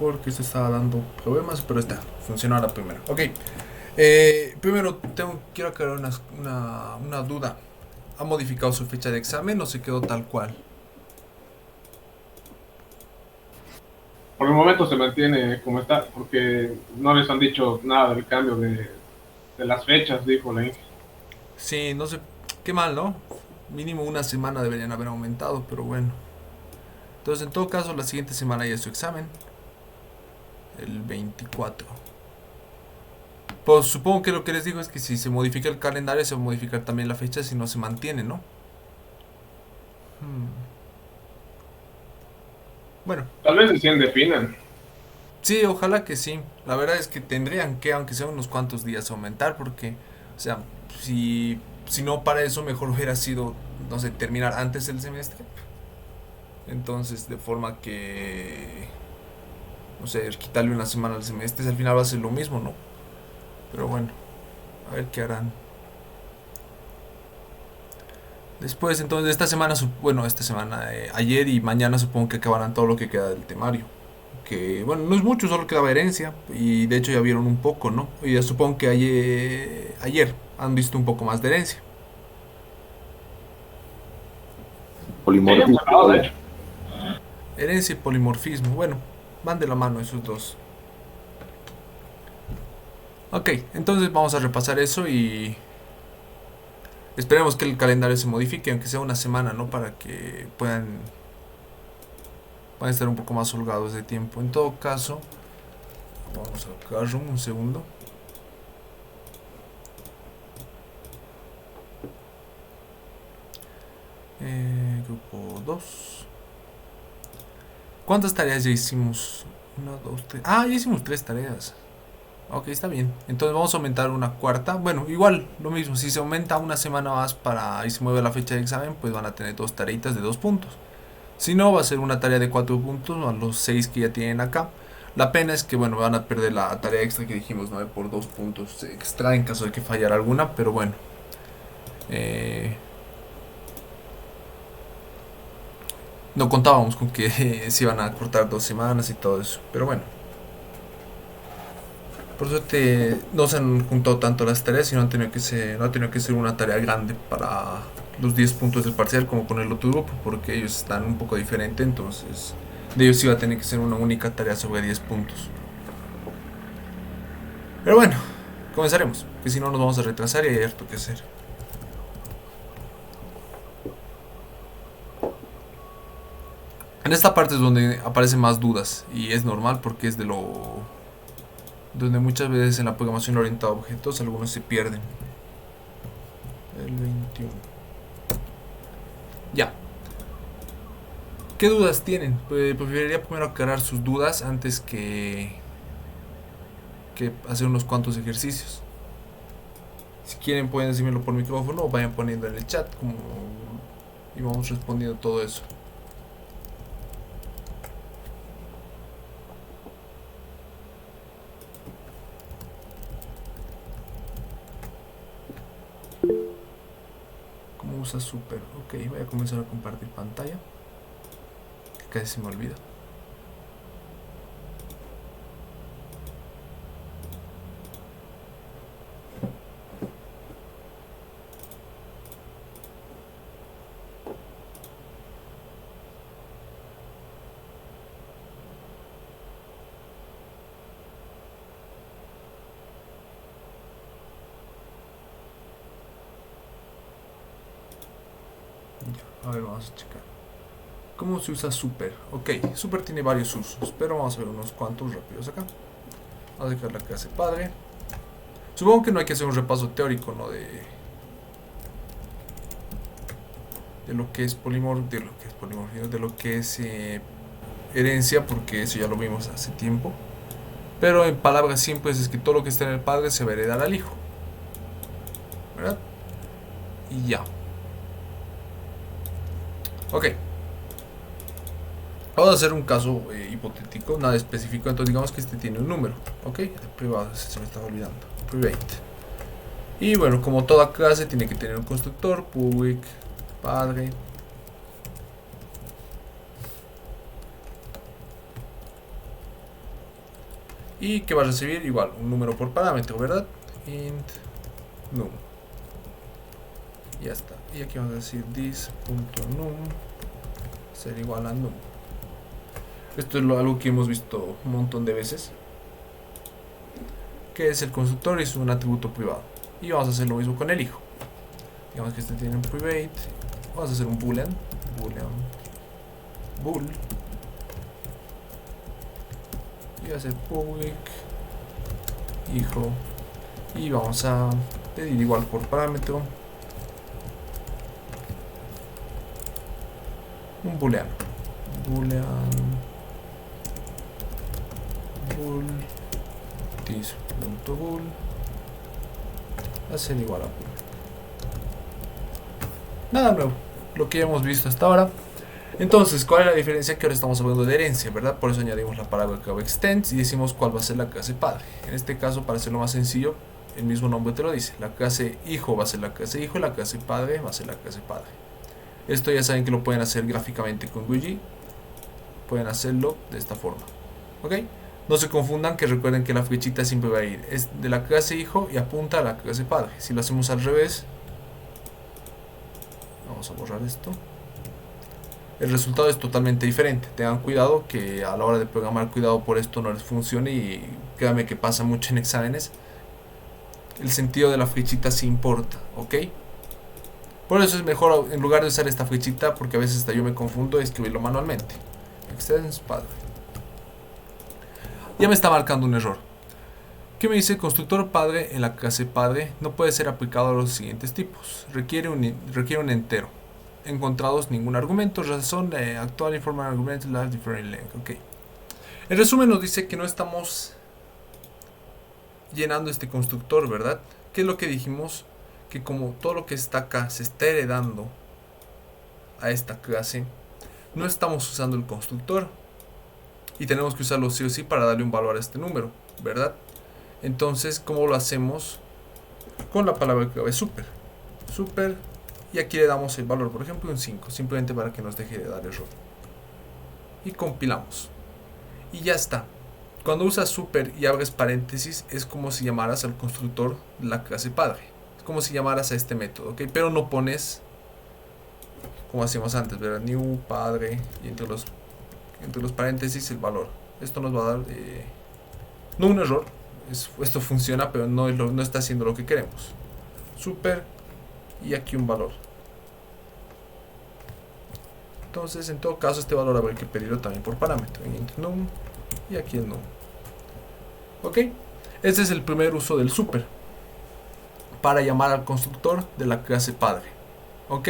porque se estaba dando problemas, pero está, funcionó la primera. Ok, primero quiero aclarar una duda. ¿Ha modificado su fecha de examen o se quedó tal cual? Por el momento se mantiene como está, porque no les han dicho nada del cambio de las fechas, dijo la Inge. Sí, no sé, qué mal, ¿no? Mínimo una semana deberían haber aumentado, pero bueno. Entonces, en todo caso, la siguiente semana ya es su examen, el 24. Pues supongo que lo que les digo es que si se modifica el calendario, se va a modificar también la fecha si no se mantiene, ¿no? Hmm. Bueno, Tal vez recién definan. sí, ojalá que sí. La verdad es que tendrían que, aunque sea unos cuantos días, aumentar, porque, o sea, si no para eso, mejor hubiera sido, no sé, terminar antes el semestre. Entonces, de forma que, no sé, quitarle una semana al semestre, al final va a ser lo mismo, ¿no? Pero bueno, a ver qué harán. Después, entonces, esta semana, bueno, esta semana, ayer y mañana supongo que acabarán todo lo que queda del temario. Que, bueno, no es mucho, solo quedaba herencia. Y de hecho ya vieron un poco, ¿no? Y ya supongo que ayer han visto un poco más de herencia. Ya hemos Polimorfismo, hablado, de ¿vale? hecho. Herencia y polimorfismo, bueno, van de la mano esos dos. Ok, entonces vamos a repasar eso y esperemos que el calendario se modifique, aunque sea una semana, ¿no? Para que puedan estar un poco más holgados de tiempo. En todo caso, vamos a sacar un segundo. Grupo 2. ¿Cuántas tareas ya hicimos? Una, dos, tres. Ah, ya hicimos tres tareas. Ok, está bien. Entonces vamos a aumentar una cuarta. Bueno, igual, lo mismo. Si se aumenta una semana más y se mueve la fecha de examen, pues van a tener dos tareitas de 2 puntos. Si no, va a ser una tarea de 4 puntos a los 6 que ya tienen acá. La pena es que, bueno, van a perder la tarea extra que dijimos, 9 por 2 puntos extra en caso de que fallara alguna. Pero bueno, eh, no contábamos con que se iban a cortar 2 semanas y todo eso. Pero bueno, por suerte no se han juntado tanto las tareas y no ha tenido que ser una tarea grande para los 10 puntos del parcial como con el otro grupo, porque ellos están un poco diferente, entonces de ellos iba a tener que ser una única tarea sobre 10 puntos. Pero bueno, comenzaremos, que si no nos vamos a retrasar y hay harto que hacer. En esta parte es donde aparecen más dudas y es normal porque es de lo donde muchas veces en la programación orientada a objetos algunos se pierden. El 21. Ya. ¿Qué dudas tienen? Pues preferiría primero aclarar sus dudas antes que hacer unos cuantos ejercicios. Si quieren pueden decírmelo por micrófono o vayan poniendo en el chat y vamos respondiendo todo eso. ¿Cómo usa Super? Ok, voy a comenzar a compartir pantalla, que casi se me olvida. Ya, a ver, vamos a checar. ¿Cómo se usa Super? Ok, Super tiene varios usos, pero vamos a ver unos cuantos rápidos acá. Vamos a dejar la clase padre. Supongo que no hay que hacer un repaso teórico, ¿no? De lo que es polimorfismo, de lo que es herencia, porque eso ya lo vimos hace tiempo. Pero en palabras simples es que todo lo que está en el padre se va a heredar al hijo, ¿verdad? Y ya. Ok, vamos a hacer un caso hipotético, nada específico. Entonces digamos que este tiene un número, ok, privado, se me estaba olvidando, private. Y bueno, como toda clase tiene que tener un constructor, public, padre. y que va a recibir igual un número por parámetro, ¿verdad? Int num. Ya está. Y aquí vamos a decir this.num ser igual a num. Esto es algo que hemos visto un montón de veces, que es el constructor y es un atributo privado. Y vamos a hacer lo mismo con el hijo. Digamos que este tiene un private. Vamos a hacer un boolean bool, y va a ser public hijo, y vamos a pedir igual por parámetro un boolean bool this.bool va a ser igual a bool. Nada nuevo, lo que ya hemos visto hasta ahora. Entonces, ¿cuál es la diferencia? Que ahora estamos hablando de herencia, ¿verdad? Por eso añadimos la parábola extends y decimos cuál va a ser la clase padre. En este caso, para hacerlo más sencillo, el mismo nombre te lo dice. La clase hijo va a ser la clase hijo y la clase padre va a ser la clase padre. Esto ya saben que lo pueden hacer gráficamente con GUI. Pueden hacerlo de esta forma. ¿Ok? No se confundan, que recuerden que la flechita siempre va a ir es de la clase hijo y apunta a la clase padre. Si lo hacemos al revés, vamos a borrar esto, el resultado es totalmente diferente. Tengan cuidado que a la hora de programar, cuidado por esto no les funcione, y créanme que pasa mucho en exámenes. El sentido de la flechita sí importa, ¿ok? Por eso es mejor, en lugar de usar esta flechita, porque a veces hasta yo me confundo, escribirlo manualmente. Extends padre. Ya me está marcando un error. ¿Qué me dice? Constructor padre en la clase padre no puede ser aplicado a los siguientes tipos. Requiere un entero. Encontrados ningún argumento, razón actual informal argument large different length. Ok. En resumen nos dice que no estamos llenando este constructor, ¿verdad? ¿Qué es lo que dijimos? Que como todo lo que está acá se está heredando a esta clase, no estamos usando el constructor y tenemos que usarlo sí o sí para darle un valor a este número, ¿verdad? Entonces, ¿cómo lo hacemos? Con la palabra clave super. Y aquí le damos el valor, por ejemplo un 5, simplemente para que nos deje de dar error. Y compilamos. Y ya está. Cuando usas super y abres paréntesis, es como si llamaras al constructor de la clase padre. Es como si llamaras a este método, ¿ok? Pero no pones, como hacíamos antes, ¿verdad? New, padre, y entre los paréntesis el valor. Esto nos va a dar, no un error, esto funciona, pero no está haciendo lo que queremos. Super, y aquí un valor. Entonces, en todo caso, este valor habrá que pedirlo también por parámetro. Int num, y aquí el num. Ok, este es el primer uso del super, para llamar al constructor de la clase padre. Ok,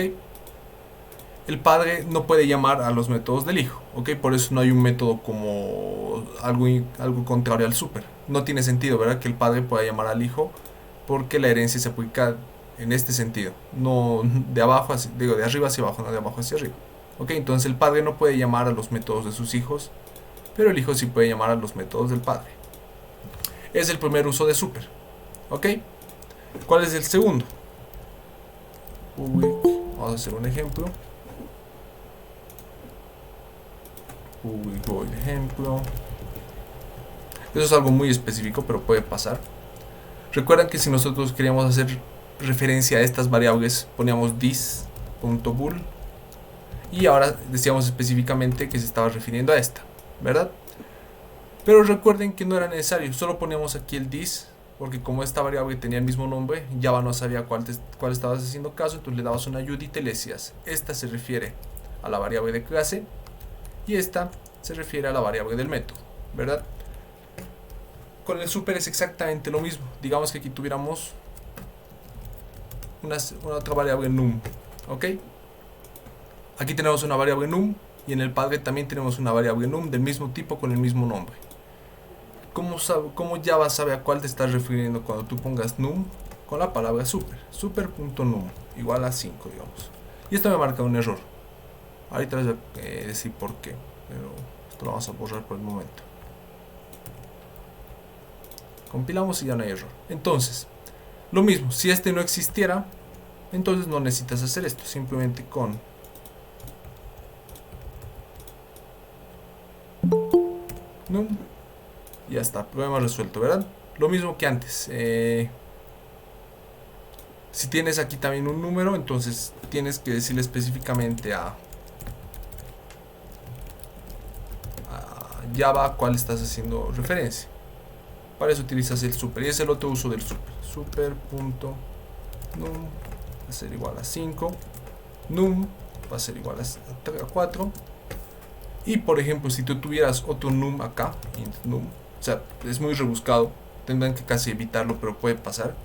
el padre no puede llamar a los métodos del hijo. Ok, por eso no hay un método como algo contrario al super. No tiene sentido, ¿verdad? Que el padre pueda llamar al hijo, porque la herencia se aplica en este sentido, no de abajo hacia, digo, de arriba hacia abajo, no de abajo hacia arriba. Ok, entonces el padre no puede llamar a los métodos de sus hijos, pero el hijo sí puede llamar a los métodos del padre. Es el primer uso de super. Ok, ¿cuál es el segundo? Vamos a hacer un ejemplo. Ejemplo. Eso es algo muy específico, pero puede pasar. Recuerdan que si nosotros queríamos hacer referencia a estas variables, poníamos this.bool y ahora decíamos específicamente que se estaba refiriendo a esta, ¿verdad? Pero recuerden que no era necesario, solo poníamos aquí el this, porque como esta variable tenía el mismo nombre, Java no sabía cuál estabas haciendo caso, entonces le dabas una ayudita y le decías, esta se refiere a la variable de clase y esta se refiere a la variable del método, ¿verdad? Con el super es exactamente lo mismo. Digamos que aquí tuviéramos una otra variable num, ¿ok? Aquí tenemos una variable num y en el padre también tenemos una variable num del mismo tipo con el mismo nombre. ¿Cómo Java sabe a cuál te estás refiriendo cuando tú pongas num? Con la palabra super. Super.num igual a 5, digamos. Y esto me marca un error. Ahorita les voy a decir por qué, pero esto lo vamos a borrar por el momento. Compilamos y ya no hay error. Entonces, lo mismo, si este no existiera, entonces no necesitas hacer esto. Simplemente con num Y ya está, problema resuelto, ¿verdad? Lo mismo que antes. Si tienes aquí también un número, entonces tienes que decirle específicamente a Java a cuál estás haciendo referencia. Para eso utilizas el super. Y es el otro uso del super. Super.num va a ser igual a 5. Num va a ser igual a 4. Y por ejemplo, si tú tuvieras otro num acá, int num, o sea, es muy rebuscado, tendrán que casi evitarlo, pero puede pasar.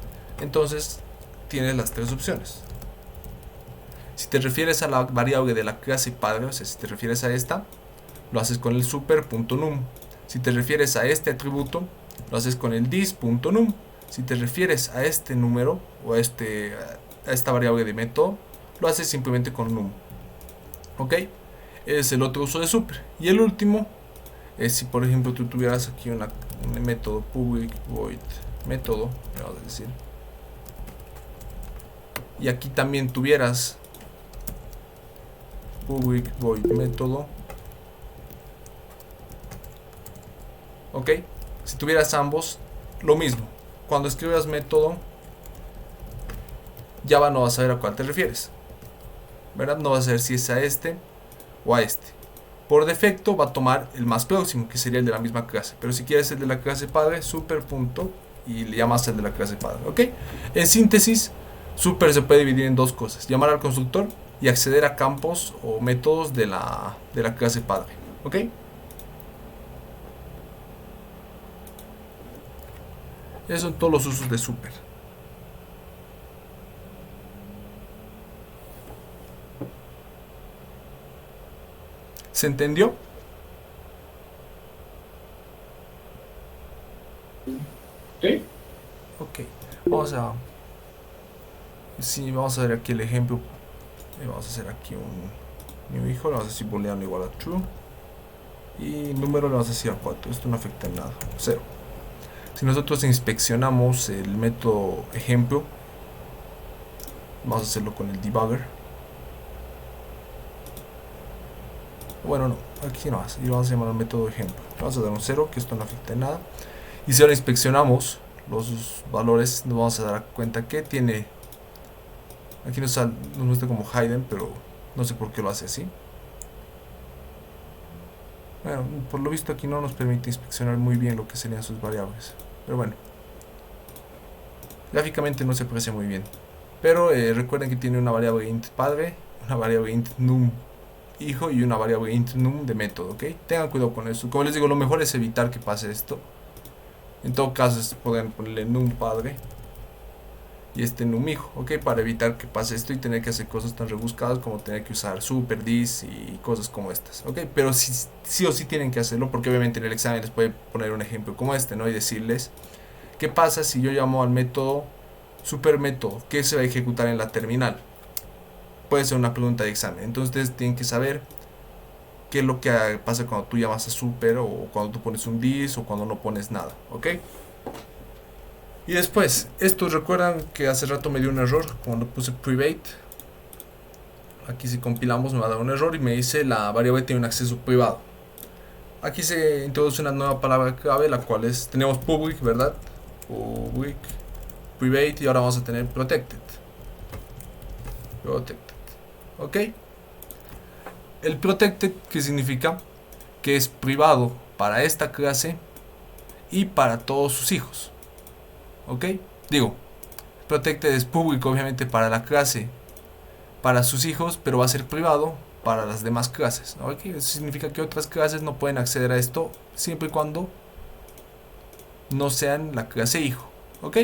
Entonces, tienes las tres opciones. Si te refieres a la variable de la clase padre, o sea, si te refieres a esta, lo haces con el super.num. Si te refieres a este atributo, lo haces con el this.num. Si te refieres a este número o a esta variable de método, lo haces simplemente con num. ¿Ok? Es el otro uso de super. Y el último es si por ejemplo tú tuvieras aquí un método public void método, vamos a decir, y aquí también tuvieras public void método. Ok, si tuvieras ambos, lo mismo. Cuando escribas método, Java no va a saber a cuál te refieres, ¿verdad? No va a saber si es a este o a este. Por defecto va a tomar el más próximo, que sería el de la misma clase. Pero si quieres el de la clase padre, super punto, y le llamas el de la clase padre. ¿Ok? En síntesis, super se puede dividir en dos cosas: llamar al constructor y acceder a campos o métodos de la clase padre. ¿Ok? Esos son todos los usos de super. ¿Se entendió? Sí. Ok. Vamos a... Sí, vamos a ver aquí el ejemplo. Vamos a hacer aquí un new hijo. Le vamos a decir booleano igual a true. Y número le vamos a decir a 4. Esto no afecta en nada. 0. Si nosotros inspeccionamos el método ejemplo, vamos a hacerlo con el debugger. Bueno, no, aquí no más. Y vamos a llamar al método ejemplo. Vamos a dar un 0, que esto no afecta en nada. Y si ahora inspeccionamos los valores, nos vamos a dar cuenta que tiene... Aquí nos muestra como hidden, pero no sé por qué lo hace así. Bueno, por lo visto aquí no nos permite inspeccionar muy bien lo que serían sus variables. Pero bueno, gráficamente no se aprecia muy bien. Pero recuerden que tiene una variable int padre, una variable int num hijo y una variable int num de método, ¿ok? Tengan cuidado con eso. Como les digo, lo mejor es evitar que pase esto. En todo caso, pueden ponerle num padre y este num hijo, ¿ok? Para evitar que pase esto y tener que hacer cosas tan rebuscadas como tener que usar super, this y cosas como estas, ¿ok? Pero sí o sí tienen que hacerlo, porque obviamente en el examen les puede poner un ejemplo como este, ¿no? Y decirles, ¿qué pasa si yo llamo al método super método? ¿Qué se va a ejecutar en la terminal? Puede ser una pregunta de examen. Entonces ustedes tienen que saber qué es lo que pasa cuando tú llamas a super, o cuando tú pones un this, o cuando no pones nada, ¿ok? Y después, esto recuerdan que hace rato me dio un error cuando puse private. Aquí si compilamos me va a dar un error y me dice la variable tiene un acceso privado. Aquí se introduce una nueva palabra clave, la cual es, tenemos public, ¿verdad? Public, private, y ahora vamos a tener protected. Protected, ¿ok? El protected, ¿qué significa? Que es privado para esta clase y para todos sus hijos. ¿Ok? Digo, protected es público obviamente para la clase, para sus hijos, pero va a ser privado para las demás clases. ¿Ok? Eso significa que otras clases no pueden acceder a esto siempre y cuando no sean la clase hijo. ¿Ok?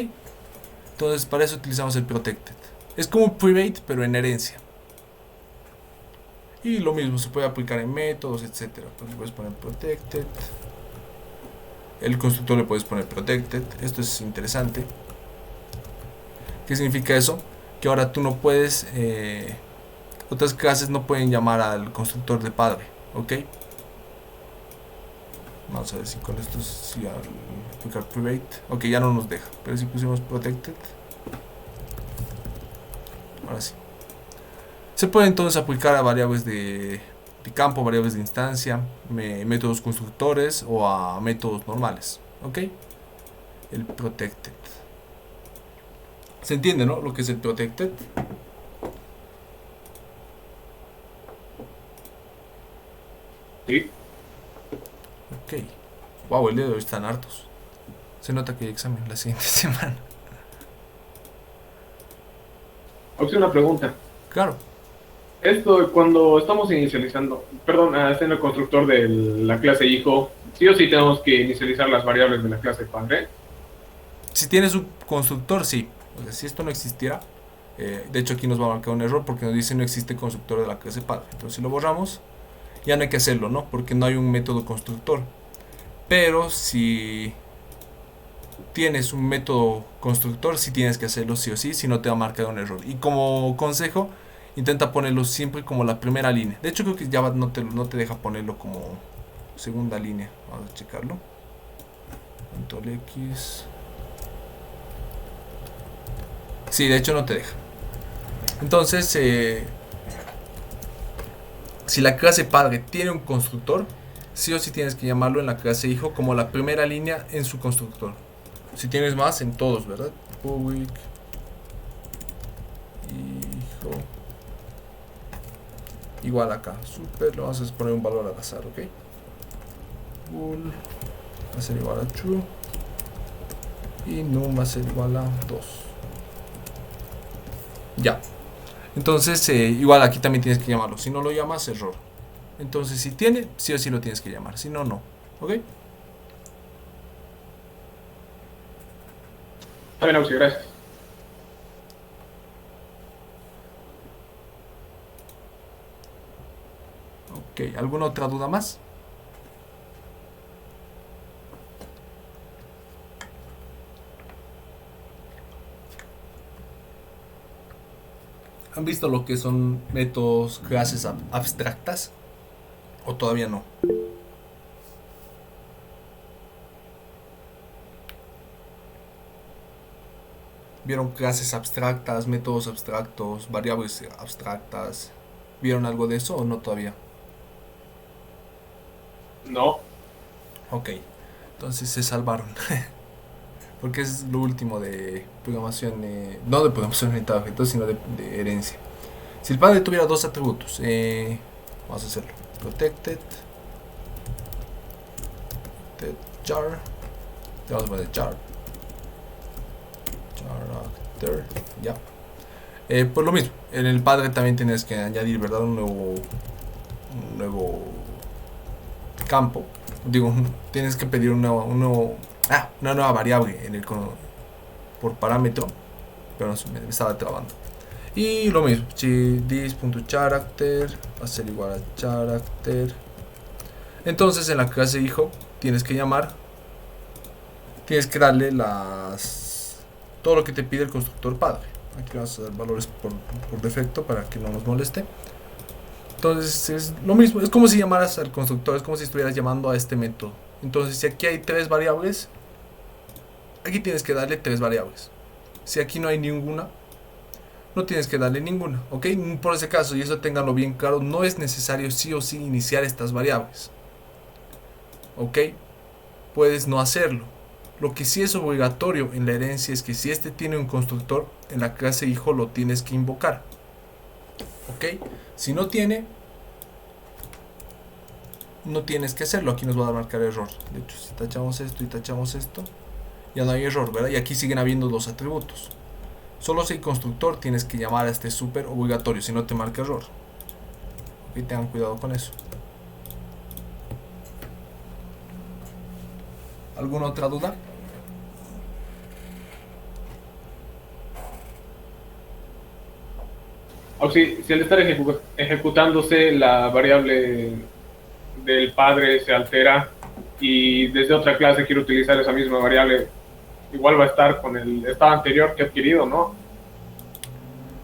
Entonces para eso utilizamos el protected. Es como private pero en herencia. Y lo mismo se puede aplicar en métodos, etcétera. Entonces puedes poner protected. El constructor le puedes poner protected. Esto es interesante. ¿Qué significa eso? Que ahora tú no puedes... otras clases no pueden llamar al constructor de padre. ¿Ok? Vamos a ver si con esto si al aplicar private. Ok, ya no nos deja. Pero si pusimos protected. Ahora sí. Se puede entonces aplicar a variables de campo, variables de instancia, métodos constructores o a métodos normales. ¿Ok? El protected. ¿Se entiende, no? Lo que es el protected. Sí. Ok. Wow, el día de hoy están hartos. Se nota que hay examen la siguiente semana. Opción, una pregunta. Claro. Esto, cuando estamos inicializando, perdón, haciendo el constructor de la clase hijo, sí o sí tenemos que inicializar las variables de la clase padre. Si tienes un constructor, sí. O sea, si esto no existiera, de hecho aquí nos va a marcar un error porque nos dice no existe constructor de la clase padre. Entonces si lo borramos, ya no hay que hacerlo, ¿no? Porque no hay un método constructor. Pero si tienes un método constructor, sí tienes que hacerlo sí o sí, si no te va a marcar un error. Y como consejo, intenta ponerlo siempre como la primera línea. De hecho creo que Java no te deja ponerlo como segunda línea. Vamos a checarlo. Control X. Sí, de hecho no te deja. Entonces, si la clase padre tiene un constructor, sí o sí tienes que llamarlo en la clase hijo como la primera línea en su constructor. Si tienes más, en todos, ¿verdad? Public hijo igual acá. Super, le vamos a poner un valor al azar, ¿ok? Bool va a ser igual a true y num va a ser igual a 2. Ya. Entonces, igual aquí también tienes que llamarlo. Si no lo llamas, error. Entonces, si tiene, sí o sí lo tienes que llamar. Si no, no. ¿Ok? Está bien, Auxi, gracias. Ok. ¿Alguna otra duda más? ¿Han visto lo que son métodos, clases abstractas? ¿O todavía no? ¿Vieron clases abstractas, métodos abstractos, variables abstractas? ¿Vieron algo de eso o no todavía? No. Ok, entonces se salvaron. Porque es lo último de programación, no de programación orientada a objetos, sino de herencia. Si el padre tuviera dos atributos, vamos a hacerlo. Protected, jar, le vamos a poner jar, character, ya. Pues lo mismo, en el padre también tienes que añadir, ¿verdad? Un nuevo campo. Digo, tienes que pedir una nueva variable por parámetro, pero no, me estaba trabando. Y lo mismo, si this.character va a ser igual a character. Entonces en la clase hijo tienes que darle todo lo que te pide el constructor padre. Aquí vamos a dar valores por defecto para que no nos moleste. Entonces es lo mismo, es como si llamaras al constructor, es como si estuvieras llamando a este método. Entonces si aquí hay tres variables, aquí tienes que darle tres variables. Si aquí no hay ninguna, no tienes que darle ninguna, ¿ok? Por ese caso, y eso ténganlo bien claro, no es necesario sí o sí iniciar estas variables, ¿ok? Puedes no hacerlo. Lo que sí es obligatorio en la herencia es que si este tiene un constructor, en la clase hijo lo tienes que invocar, ¿ok? Si no tiene, no tienes que hacerlo. Aquí nos va a marcar error. De hecho, si tachamos esto y tachamos esto, ya no hay error, ¿verdad? Y aquí siguen habiendo dos atributos. Solo si hay constructor tienes que llamar a este super obligatorio, si no te marca error. Ok, tengan cuidado con eso. ¿Alguna otra duda? Auxi, si al estar ejecutándose la variable del padre se altera y desde otra clase quiero utilizar esa misma variable, igual va a estar con el estado anterior que he adquirido, ¿no?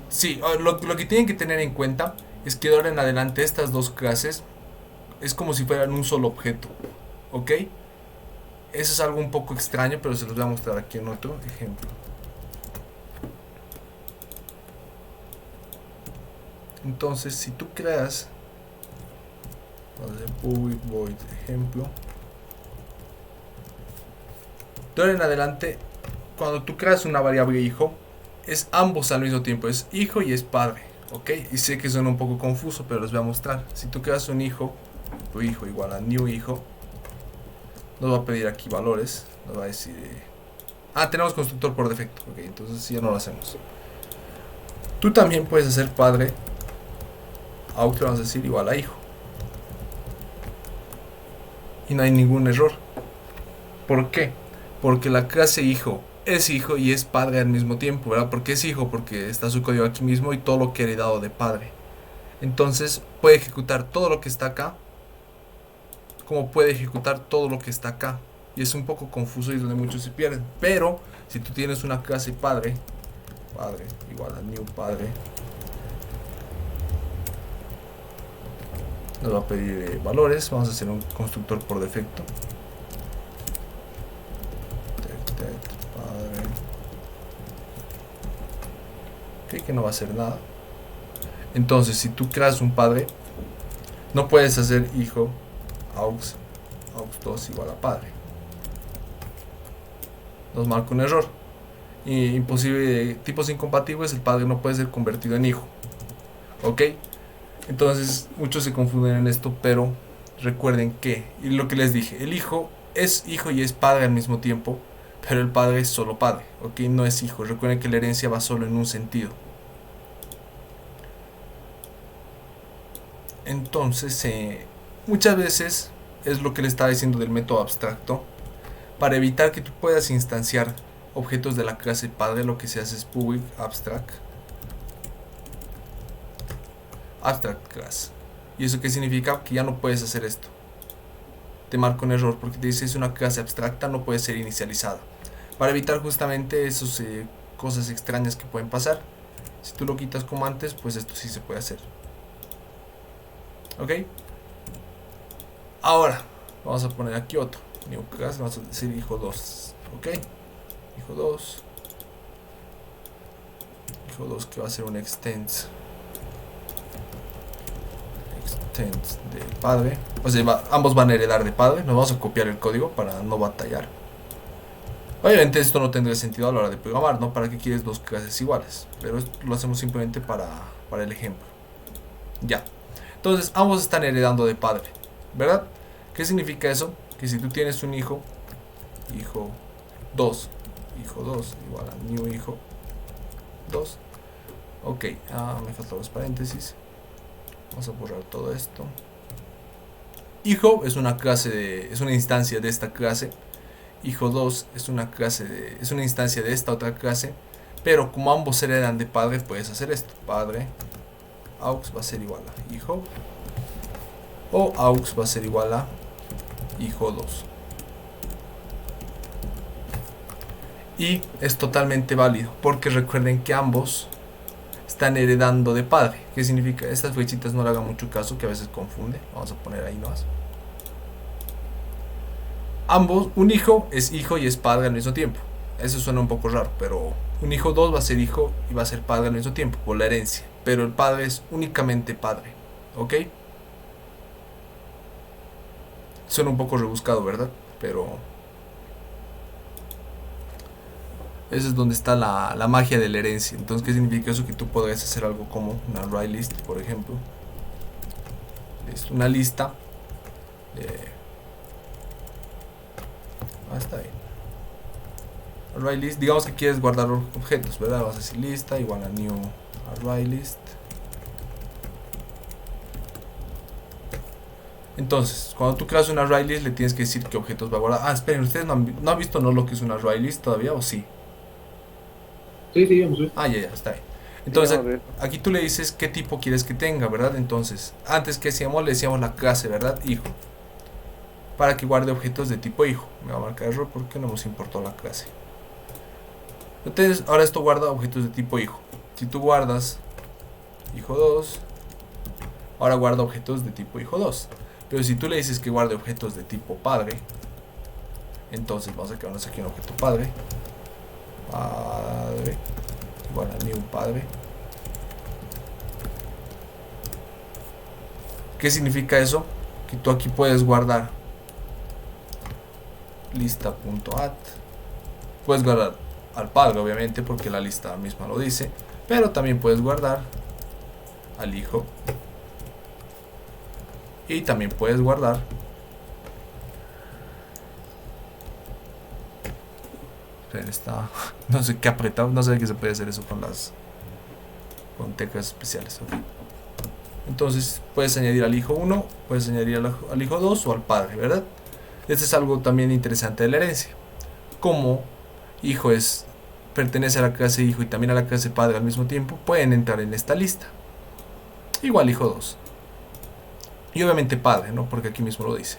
Sí, lo que tienen que tener en cuenta es que de ahora en adelante estas dos clases es como si fueran un solo objeto, ¿ok? Eso es algo un poco extraño, pero se los voy a mostrar aquí en otro ejemplo. Entonces, si tú creas, vamos a hacer public void ejemplo, De ahora en adelante, cuando tú creas una variable hijo, es ambos al mismo tiempo, es hijo y es padre, ¿ok? Y sé que suena un poco confuso, pero les voy a mostrar. Si tú creas un hijo, tu hijo igual a new hijo, nos va a pedir aquí valores, nos va a decir... tenemos constructor por defecto, ok, entonces ya no lo hacemos. Tú también puedes hacer padre, aunque vamos a decir igual a hijo. Y no hay ningún error. ¿Por qué? Porque la clase hijo es hijo y es padre al mismo tiempo, ¿verdad? ¿Por qué es hijo? Porque está su código aquí mismo y todo lo que ha heredado de padre. Entonces puede ejecutar todo lo que está acá, como puede ejecutar todo lo que está acá. Y es un poco confuso y es donde muchos se pierden. Pero si tú tienes una clase padre, padre igual a new padre, nos va a pedir valores. Vamos a hacer un constructor por defecto. Padre. Ok, que no va a hacer nada. Entonces, si tú creas un padre, no puedes hacer hijo aux 2 igual a padre. Nos marca un error. Imposible de tipos incompatibles, el padre no puede ser convertido en hijo. Ok. Entonces, muchos se confunden en esto, pero recuerden que, y lo que les dije, el hijo es hijo y es padre al mismo tiempo, pero el padre es solo padre, ok, no es hijo. Recuerden que la herencia va solo en un sentido. Entonces, muchas veces es lo que le estaba diciendo del método abstracto. Para evitar que tú puedas instanciar objetos de la clase padre, lo que se hace es public abstract class. ¿Y eso qué significa? Que ya no puedes hacer esto. Te marca un error porque te dice es una clase abstracta, no puede ser inicializada. Para evitar justamente esas cosas extrañas que pueden pasar. Si tú lo quitas como antes, pues esto sí se puede hacer. ¿Ok? Ahora, vamos a poner aquí otro. New class, vamos a decir hijo 2. ¿Ok? Hijo 2. Hijo 2 que va a ser un extends. Extends de padre. O sea, ambos van a heredar de padre. Nos vamos a copiar el código para no batallar. Obviamente esto no tendría sentido a la hora de programar, ¿no? ¿Para qué quieres dos clases iguales? Pero esto lo hacemos simplemente para el ejemplo. Ya. Entonces ambos están heredando de padre, ¿verdad? ¿Qué significa eso? Que si tú tienes un hijo 2 igual a new hijo 2. Ok, me faltan los paréntesis. Vamos a borrar todo esto. Hijo es una clase es una instancia de esta clase. Hijo 2 es una clase es una instancia de esta otra clase. Pero como ambos heredan de padre, puedes hacer esto. Padre aux va a ser igual a hijo, o aux va a ser igual a hijo 2. Y es totalmente válido, porque recuerden que ambos están heredando de padre. ¿Qué significa? Estas flechitas no le hagan mucho caso, que a veces confunde. Vamos a poner ahí nomás. Ambos, un hijo es hijo y es padre al mismo tiempo. Eso suena un poco raro, pero un hijo 2 va a ser hijo y va a ser padre al mismo tiempo, por la herencia. Pero el padre es únicamente padre, ¿ok? Suena un poco rebuscado, ¿verdad? Pero eso es donde está la magia de la herencia. Entonces, ¿qué significa eso? Que tú podrías hacer algo como una array list, por ejemplo. Es una lista. Está bien. Array list, digamos que quieres guardar objetos, ¿verdad? Vas a decir lista igual a new array list. Entonces, cuando tú creas una array list, le tienes que decir qué objetos va a guardar. Esperen, ¿ustedes no han visto lo que es una array list todavía o sí? Sí, hemos visto. Ya, está bien. Entonces, aquí tú le dices qué tipo quieres que tenga, ¿verdad? Entonces, antes que hacíamos, le decíamos la clase, ¿verdad? Hijo. Para que guarde objetos de tipo hijo. Me va a marcar error porque no hemos importado la clase. Entonces, ahora esto guarda objetos de tipo hijo. Si tú guardas hijo 2, ahora guarda objetos de tipo hijo 2. Pero si tú le dices que guarde objetos de tipo padre, entonces vamos a quedarnos aquí en objeto padre. Padre. Bueno, new padre. ¿Qué significa eso? Que tú aquí puedes guardar lista.add Puedes guardar al padre, obviamente, porque la lista misma lo dice, pero también puedes guardar al hijo y también puedes guardar está, no sé qué apretado, no sé qué se puede hacer eso con teclas especiales. Okay. Entonces puedes añadir al hijo 1, puedes añadir al hijo 2 o al padre, ¿verdad? Este es algo también interesante de la herencia. Como hijo pertenece a la clase hijo y también a la clase padre al mismo tiempo, pueden entrar en esta lista. Igual hijo 2. Y obviamente padre, ¿no? Porque aquí mismo lo dice.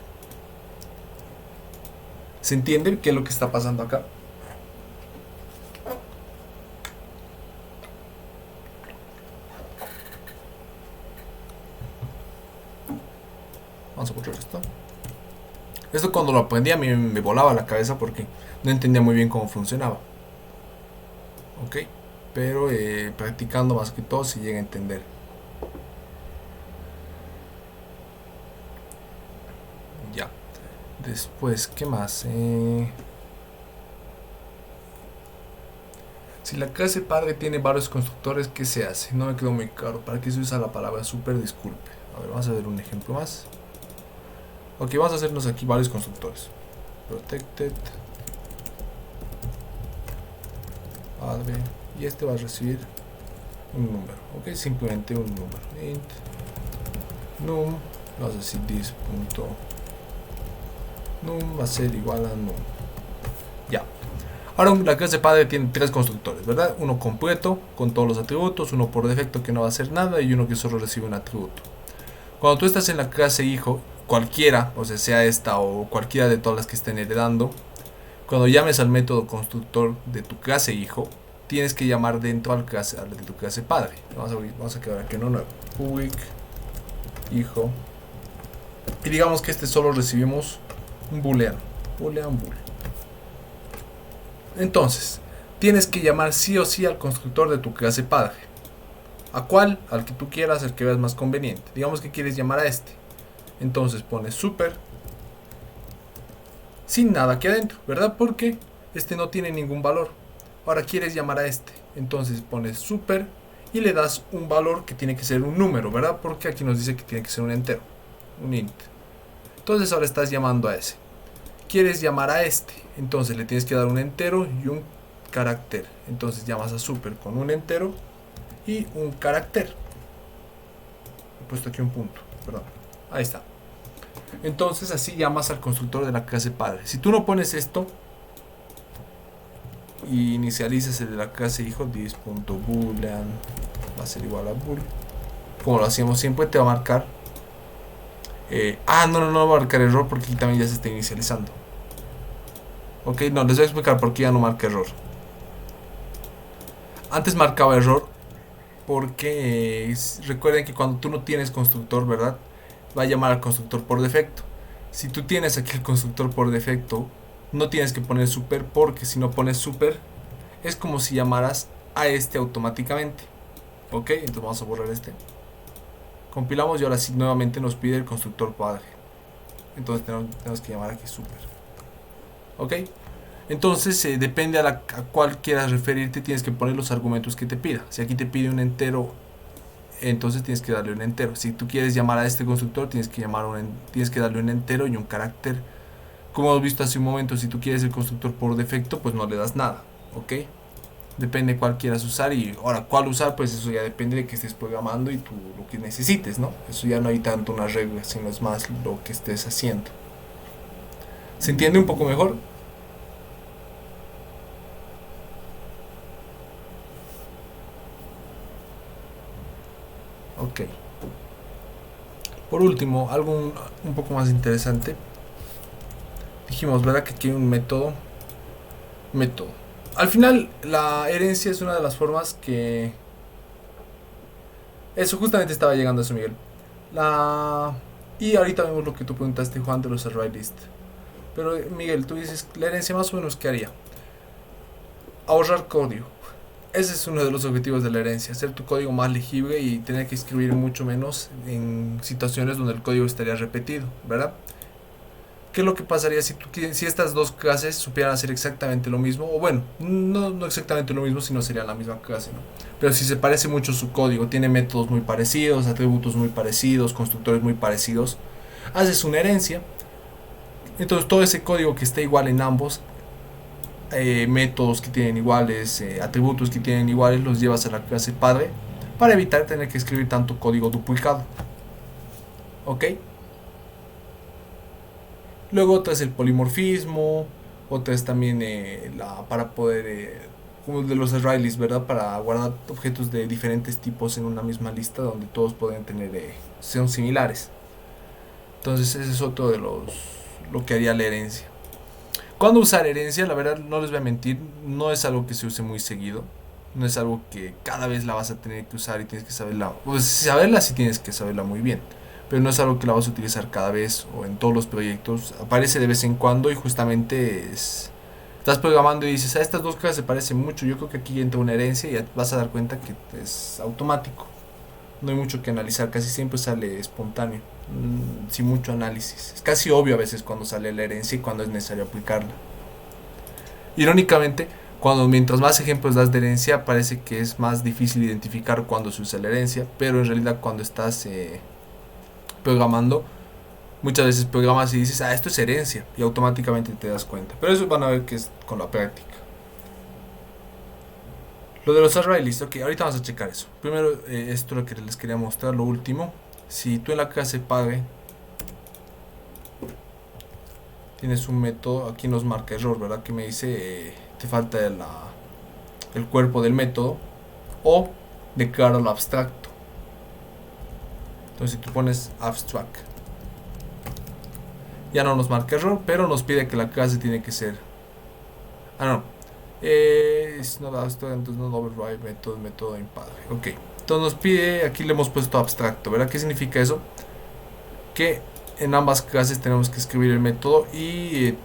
¿Se entiende qué es lo que está pasando acá? Vamos a borrar esto. Esto cuando lo aprendí a mí me volaba la cabeza porque no entendía muy bien cómo funcionaba. Ok, pero practicando más que todo se llega a entender. Ya. Después, ¿qué más? Si la clase padre tiene varios constructores, ¿qué se hace? No me quedó muy claro. ¿Para qué se usa la palabra super? Disculpe. A ver, vamos a ver un ejemplo más. Ok, vamos a hacernos aquí varios constructores. Protected. Padre. Y este va a recibir un número. Ok, simplemente un número. Int. Num. Vamos a decir this.num va a ser igual a num. Ya. Ahora la clase padre tiene tres constructores, ¿verdad? Uno completo, con todos los atributos, uno por defecto que no va a hacer nada y uno que solo recibe un atributo. Cuando tú estás en la clase hijo, cualquiera, o sea esta o cualquiera de todas las que estén heredando, cuando llames al método constructor de tu clase hijo, tienes que llamar dentro al de tu clase padre. Vamos a crear aquí uno nuevo. Public hijo. Y digamos que este solo recibimos un boolean. Boolean. Entonces, tienes que llamar sí o sí al constructor de tu clase padre. ¿A cuál? Al que tú quieras, al que veas más conveniente. Digamos que quieres llamar a este. Entonces pones super sin nada aquí adentro, ¿verdad? Porque este no tiene ningún valor. Ahora quieres llamar a este. Entonces pones super y le das un valor que tiene que ser un número, ¿verdad? Porque aquí nos dice que tiene que ser un entero, un int. Entonces ahora estás llamando a ese. Quieres llamar a este, entonces le tienes que dar un entero y un carácter. Entonces llamas a super con un entero y un carácter. He puesto aquí un punto, perdón. Ahí está. Entonces así llamas al constructor de la clase padre. Si tú no pones esto y inicializas el de la clase hijo, this.boolean va a ser igual a bool. Como lo hacíamos siempre, te va a marcar no va a marcar error porque aquí también ya se está inicializando. Ok, no, les voy a explicar por qué ya no marca error. Antes marcaba error porque recuerden que cuando tú no tienes constructor, ¿verdad? Va a llamar al constructor por defecto. Si tú tienes aquí el constructor por defecto, no tienes que poner super, porque si no pones super es como si llamaras a este automáticamente. Ok, entonces vamos a borrar este. Compilamos y ahora sí nuevamente nos pide el constructor padre. Entonces tenemos que llamar aquí super. Ok, entonces depende a cuál quieras referirte, tienes que poner los argumentos que te pida. Si aquí te pide un entero, entonces tienes que darle un entero. Si tú quieres llamar a este constructor, tienes que darle un entero y un carácter. Como hemos visto hace un momento, si tú quieres el constructor por defecto, pues no le das nada. Ok, depende cuál quieras usar. Y ahora cuál usar, pues eso ya depende de que estés programando y tú lo que necesites, ¿no? Eso ya no hay tanto una regla, sino es más lo que estés haciendo. ¿Se entiende un poco mejor? Ok. Por último, algo un poco más interesante. Dijimos, ¿verdad? Que aquí hay un método. Al final, la herencia es una de las formas que... Eso justamente estaba llegando a eso, Miguel. Y ahorita vemos lo que tú preguntaste, Juan, de los array list. Pero, Miguel, tú dices, la herencia más o menos, ¿qué haría? Ahorrar código. Ese es uno de los objetivos de la herencia, hacer tu código más legible y tener que escribir mucho menos en situaciones donde el código estaría repetido, ¿verdad? ¿Qué es lo que pasaría si estas dos clases supieran hacer exactamente lo mismo? O bueno, no exactamente lo mismo, sino sería la misma clase, ¿no? Pero si se parece mucho su código, tiene métodos muy parecidos, atributos muy parecidos, constructores muy parecidos, haces una herencia. Entonces todo ese código que esté igual en ambos, métodos que tienen iguales, atributos que tienen iguales, los llevas a la clase padre para evitar tener que escribir tanto código duplicado. ¿Ok? Luego otra es el polimorfismo, otra es también para poder, como de los arrays, ¿verdad? Para guardar objetos de diferentes tipos en una misma lista donde todos pueden tener, sean similares. Entonces ese es otro de lo que haría la herencia. Cuando usar herencia, la verdad no les voy a mentir, no es algo que se use muy seguido. No es algo que cada vez la vas a tener que usar y tienes que saberla. Pues saberla sí tienes que saberla muy bien. Pero no es algo que la vas a utilizar cada vez o en todos los proyectos. Aparece de vez en cuando y justamente estás programando y dices, estas dos cosas se parecen mucho. Yo creo que aquí entra una herencia y ya vas a dar cuenta que es automático. No hay mucho que analizar, casi siempre sale espontáneo, sin mucho análisis. Es casi obvio a veces cuando sale la herencia y cuando es necesario aplicarla. Irónicamente, mientras más ejemplos das de herencia, parece que es más difícil identificar cuándo se usa la herencia, pero en realidad cuando estás programando, muchas veces programas y dices, esto es herencia, y automáticamente te das cuenta. Pero eso van a ver que es con la práctica. Lo de los arrays, ok, ahorita vamos a checar eso. Primero, esto es lo que les quería mostrar, lo último. Si tú en la clase padre tienes un método, aquí nos marca error, ¿verdad? Que me dice, te falta el cuerpo del método, o decláralo abstracto. Entonces si tú pones abstract, ya no nos marca error, pero nos pide que la clase tiene que ser... es no abstract, entonces no override método en padre. Ok, entonces nos pide, aquí le hemos puesto abstracto, ¿verdad? ¿Qué significa eso? Que en ambas clases tenemos que escribir el método y...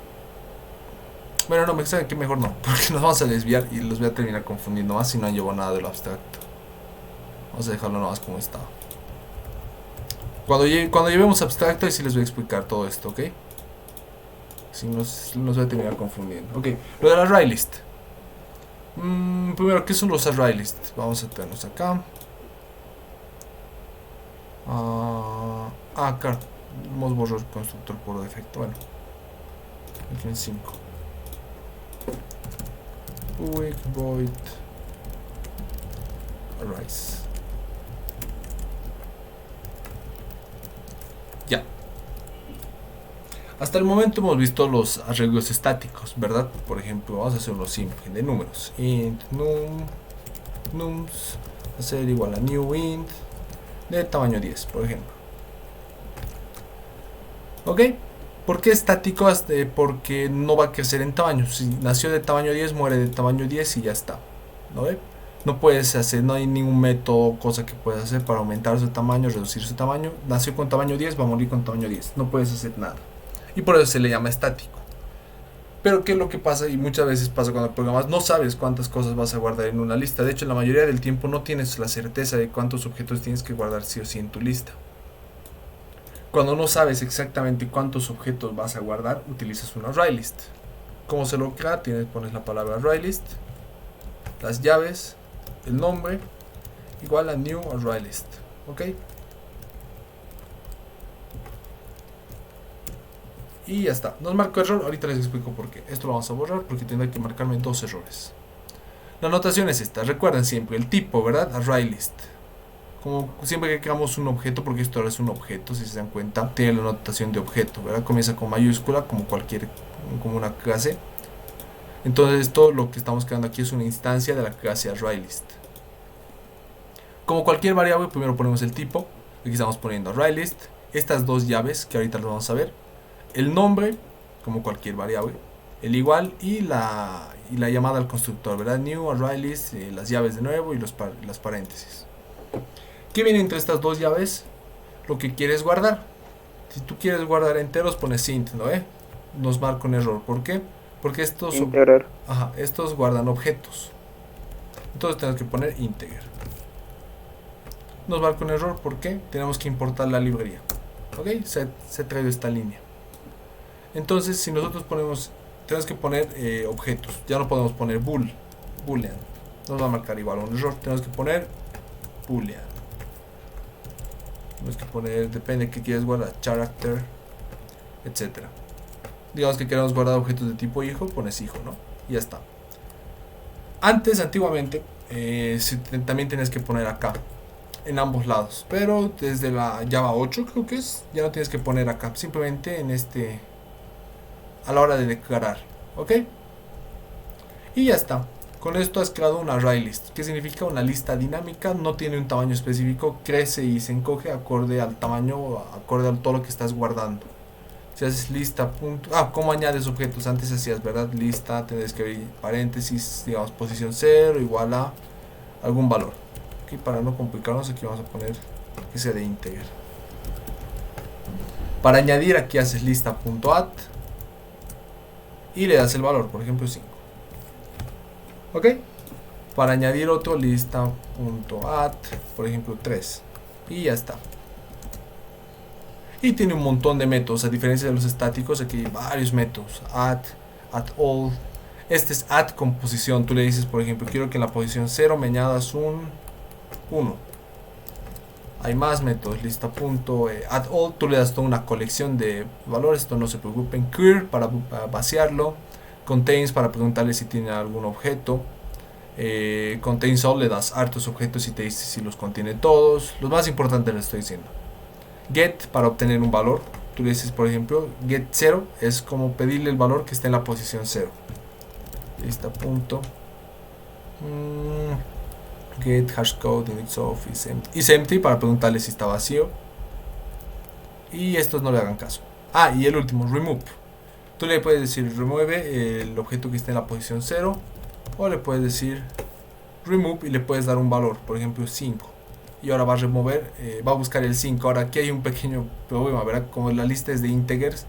bueno, no, me saben que mejor no, porque nos vamos a desviar y los voy a terminar confundiendo más si no llevo nada de lo abstracto. Vamos a dejarlo nomás como está. Cuando llevemos abstracto, ahí sí les voy a explicar todo esto, ¿ok? Si nos voy a terminar confundiendo. Ok, lo de la array list. Primero, ¿qué son los array list? Vamos a tenerlos acá. Claro. Hemos borrado el constructor por defecto. Bueno, aquí en 5. Public void arrays. Ya. Hasta el momento hemos visto los arreglos estáticos, ¿verdad? Por ejemplo, vamos a hacer uno simple de números. Int nums hacer igual a new int de tamaño 10, por ejemplo. ¿Ok? ¿Por qué estático? Porque no va a crecer en tamaño. Si nació de tamaño 10, muere de tamaño 10 y ya está. ¿No ve? No puedes hacer, no hay ningún método, cosa que puedas hacer para aumentar su tamaño, reducir su tamaño. Nació con tamaño 10, va a morir con tamaño 10. No puedes hacer nada. Y por eso se le llama estático. Pero ¿qué es lo que pasa? Y muchas veces pasa cuando programas, no sabes cuántas cosas vas a guardar en una lista. De hecho, la mayoría del tiempo no tienes la certeza de cuántos objetos tienes que guardar sí o sí en tu lista. Cuando no sabes exactamente cuántos objetos vas a guardar, utilizas una array list. ¿Cómo se lo crea? Pones la palabra array list, las llaves, el nombre, igual a new array list. ¿Ok? Y ya está. Nos marcó error. Ahorita les explico por qué. Esto lo vamos a borrar porque tendrá que marcarme dos errores. La notación es esta. Recuerden siempre el tipo, ¿verdad? Array list. Como siempre que creamos un objeto, porque esto ahora es un objeto, si se dan cuenta, tiene la notación de objeto, ¿verdad? Comienza con mayúscula, como una clase. Entonces todo lo que estamos creando aquí es una instancia de la clase ArrayList. Como cualquier variable, primero ponemos el tipo. Aquí estamos poniendo ArrayList. Estas dos llaves, que ahorita las vamos a ver. El nombre, como cualquier variable. El igual y la llamada al constructor, ¿verdad? New ArrayList, las llaves de nuevo y las paréntesis. ¿Qué viene entre estas dos llaves? Lo que quieres guardar. Si tú quieres guardar enteros, pones int, ¿no? Nos marca un error. ¿Por qué? Porque estos guardan objetos. Entonces tenemos que poner integer. Nos marca un error. ¿Por qué? Tenemos que importar la librería. ¿Ok? Se ha traído esta línea. Entonces, si nosotros ponemos, tenemos que poner objetos, ya no podemos poner boolean, nos va a marcar igual un error. Tenemos que poner boolean, tenemos que poner, depende de qué quieras guardar, character, etcétera. Digamos que queremos guardar objetos de tipo hijo, pones hijo, ¿no? Y ya está. Antiguamente, también tienes que poner acá, en ambos lados, pero desde la Java 8 creo que es, ya no tienes que poner acá, simplemente en este, a la hora de declarar, ¿ok? Y ya está. Con esto has creado un ArrayList, que significa una lista dinámica, no tiene un tamaño específico, crece y se encoge acorde al tamaño, acorde a todo lo que estás guardando. Si haces lista, punto, ¿cómo añades objetos? Antes hacías, ¿verdad? Lista, tienes que abrir paréntesis, digamos, posición 0 igual a algún valor. Aquí para no complicarnos, aquí vamos a poner que sea de integer. Para añadir, aquí haces lista.add y le das el valor, por ejemplo 5. ¿Ok? Para añadir otro, lista.add, por ejemplo 3. Y ya está. Y tiene un montón de métodos, a diferencia de los estáticos, aquí hay varios métodos. Add all. Este es add con posición. Tú le dices, por ejemplo, quiero que en la posición 0 me añadas un 1. Hay más métodos, lista.add all. Tú le das toda una colección de valores, esto no se preocupen. Clear para vaciarlo. Contains para preguntarle si tiene algún objeto. Contains all, le das hartos objetos y te dice si los contiene todos. Los más importantes les estoy diciendo. Get para obtener un valor. Tú le dices, por ejemplo, get 0 es como pedirle el valor que está en la posición 0. Lista punto. Get hashcode index of is empty para preguntarle si está vacío. Y estos no le hagan caso. Y el último, remove. Tú le puedes decir remueve el objeto que está en la posición 0. O le puedes decir remove y le puedes dar un valor, por ejemplo 5. Y ahora va a remover, va a buscar el 5. Ahora aquí hay un pequeño problema, ¿verdad? Como la lista es de integers,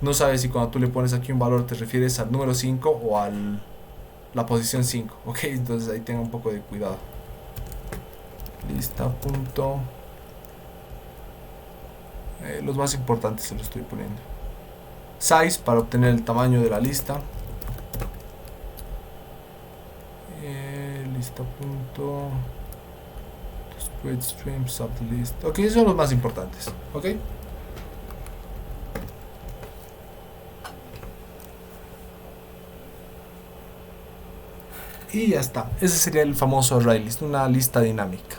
no sabes si cuando tú le pones aquí un valor te refieres al número 5 o a la posición 5. Ok, entonces ahí tenga un poco de cuidado. Lista punto. Los más importantes se los estoy poniendo. Size para obtener el tamaño de la lista. Lista punto. Spread streams of the list. Ok, esos son los más importantes. Ok. Y ya está. Ese sería el famoso ArrayList, una lista dinámica.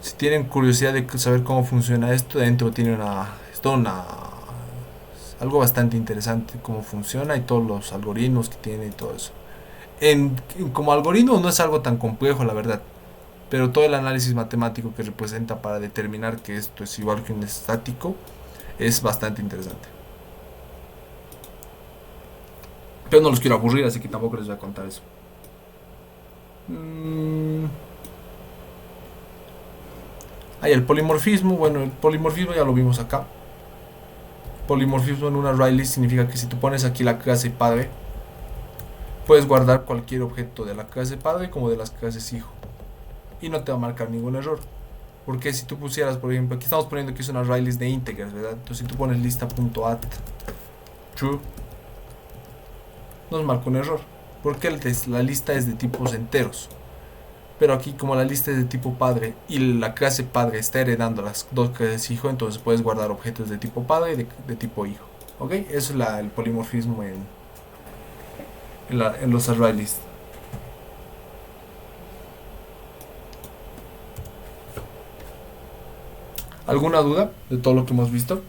Si tienen curiosidad de saber cómo funciona esto, dentro tiene algo bastante interesante cómo funciona y todos los algoritmos que tiene y todo eso. Como algoritmo no es algo tan complejo, la verdad, pero todo el análisis matemático que representa para determinar que esto es igual que un estático es bastante interesante. Pero no los quiero aburrir, así que tampoco les voy a contar eso. El polimorfismo. Bueno, el polimorfismo ya lo vimos acá. Polimorfismo en una ArrayList significa que si tú pones aquí la clase padre, puedes guardar cualquier objeto de la clase padre como de las clases hijo. Y no te va a marcar ningún error. Porque si tú pusieras, por ejemplo, aquí estamos poniendo que es una ArrayList de integers, ¿verdad? Entonces si tú pones lista.add true, nos marca un error. Porque la lista es de tipos enteros. Pero aquí como la lista es de tipo padre y la clase padre está heredando las dos clases hijo, entonces puedes guardar objetos de tipo padre y de tipo hijo. ¿Ok? Eso es el polimorfismo en los ArrayList. ¿Alguna duda de todo lo que hemos visto?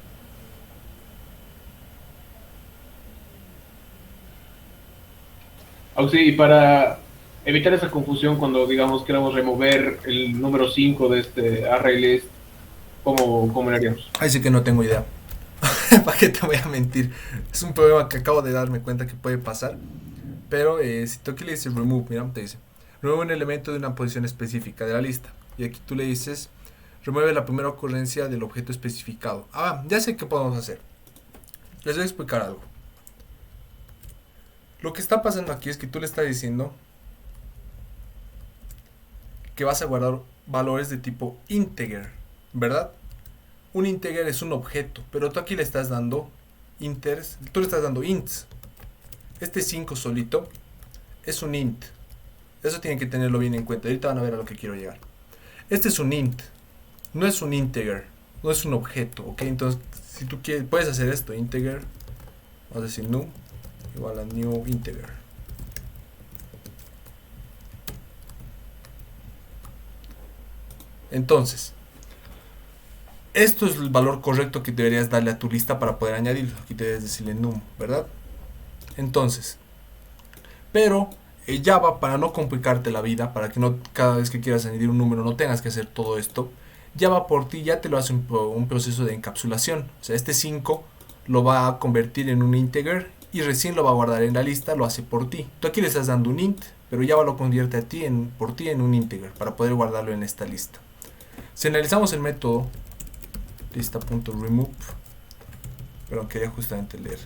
Sí, y para evitar esa confusión cuando, digamos, queramos remover el número 5 de este array list, ¿cómo lo haríamos? Ahí sí que no tengo idea. ¿Para qué te voy a mentir? Es un problema que acabo de darme cuenta que puede pasar. Pero si tú aquí le dices remove, mira, te dice remueve un elemento de una posición específica de la lista. Y aquí tú le dices remueve la primera ocurrencia del objeto especificado. Ya sé qué podemos hacer. Les voy a explicar algo. Lo que está pasando aquí es que tú le estás diciendo que vas a guardar valores de tipo integer, ¿verdad? Un integer es un objeto, pero tú aquí le estás dando inters, tú le estás dando ints. Este 5 solito es un int. Eso tienen que tenerlo bien en cuenta. Ahorita van a ver a lo que quiero llegar. Este es un int, no es un integer, no es un objeto, ¿ok? Entonces, si tú quieres, puedes hacer esto, integer, vamos a decir new, igual a new integer. Entonces, esto es el valor correcto que deberías darle a tu lista para poder añadirlo. Aquí debes decirle num, ¿verdad? Entonces, pero Java, para no complicarte la vida, para que no cada vez que quieras añadir un número no tengas que hacer todo esto, Java por ti ya te lo hace un proceso de encapsulación. O sea, este 5 lo va a convertir en un integer y recién lo va a guardar en la lista, lo hace por ti. Tú aquí le estás dando un int, pero Java lo convierte por ti en un integer para poder guardarlo en esta lista. Si analizamos el método lista.remove, pero quería justamente leer.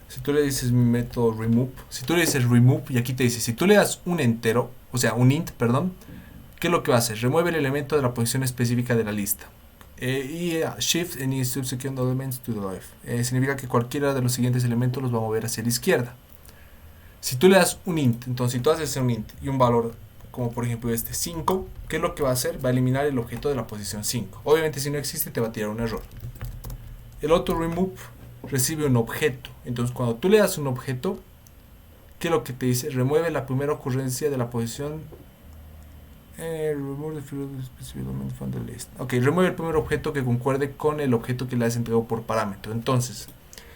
Si tú le dices método remove, si tú le dices remove y aquí te dice, si tú le das un entero, o sea, un int, perdón, ¿qué es lo que va a hacer? Remueve el elemento de la posición específica de la lista. Shift any subsequent elements to the left. Significa que cualquiera de los siguientes elementos los va a mover hacia la izquierda. Si tú le das un int, entonces si tú haces un int y un valor como por ejemplo este 5, ¿qué es lo que va a hacer? Va a eliminar el objeto de la posición 5. Obviamente si no existe te va a tirar un error. El otro remove recibe un objeto. Entonces cuando tú le das un objeto, ¿qué es lo que te dice? Remueve la primera ocurrencia de la posición. Ok, remueve el primer objeto que concuerde con el objeto que le has entregado por parámetro. Entonces,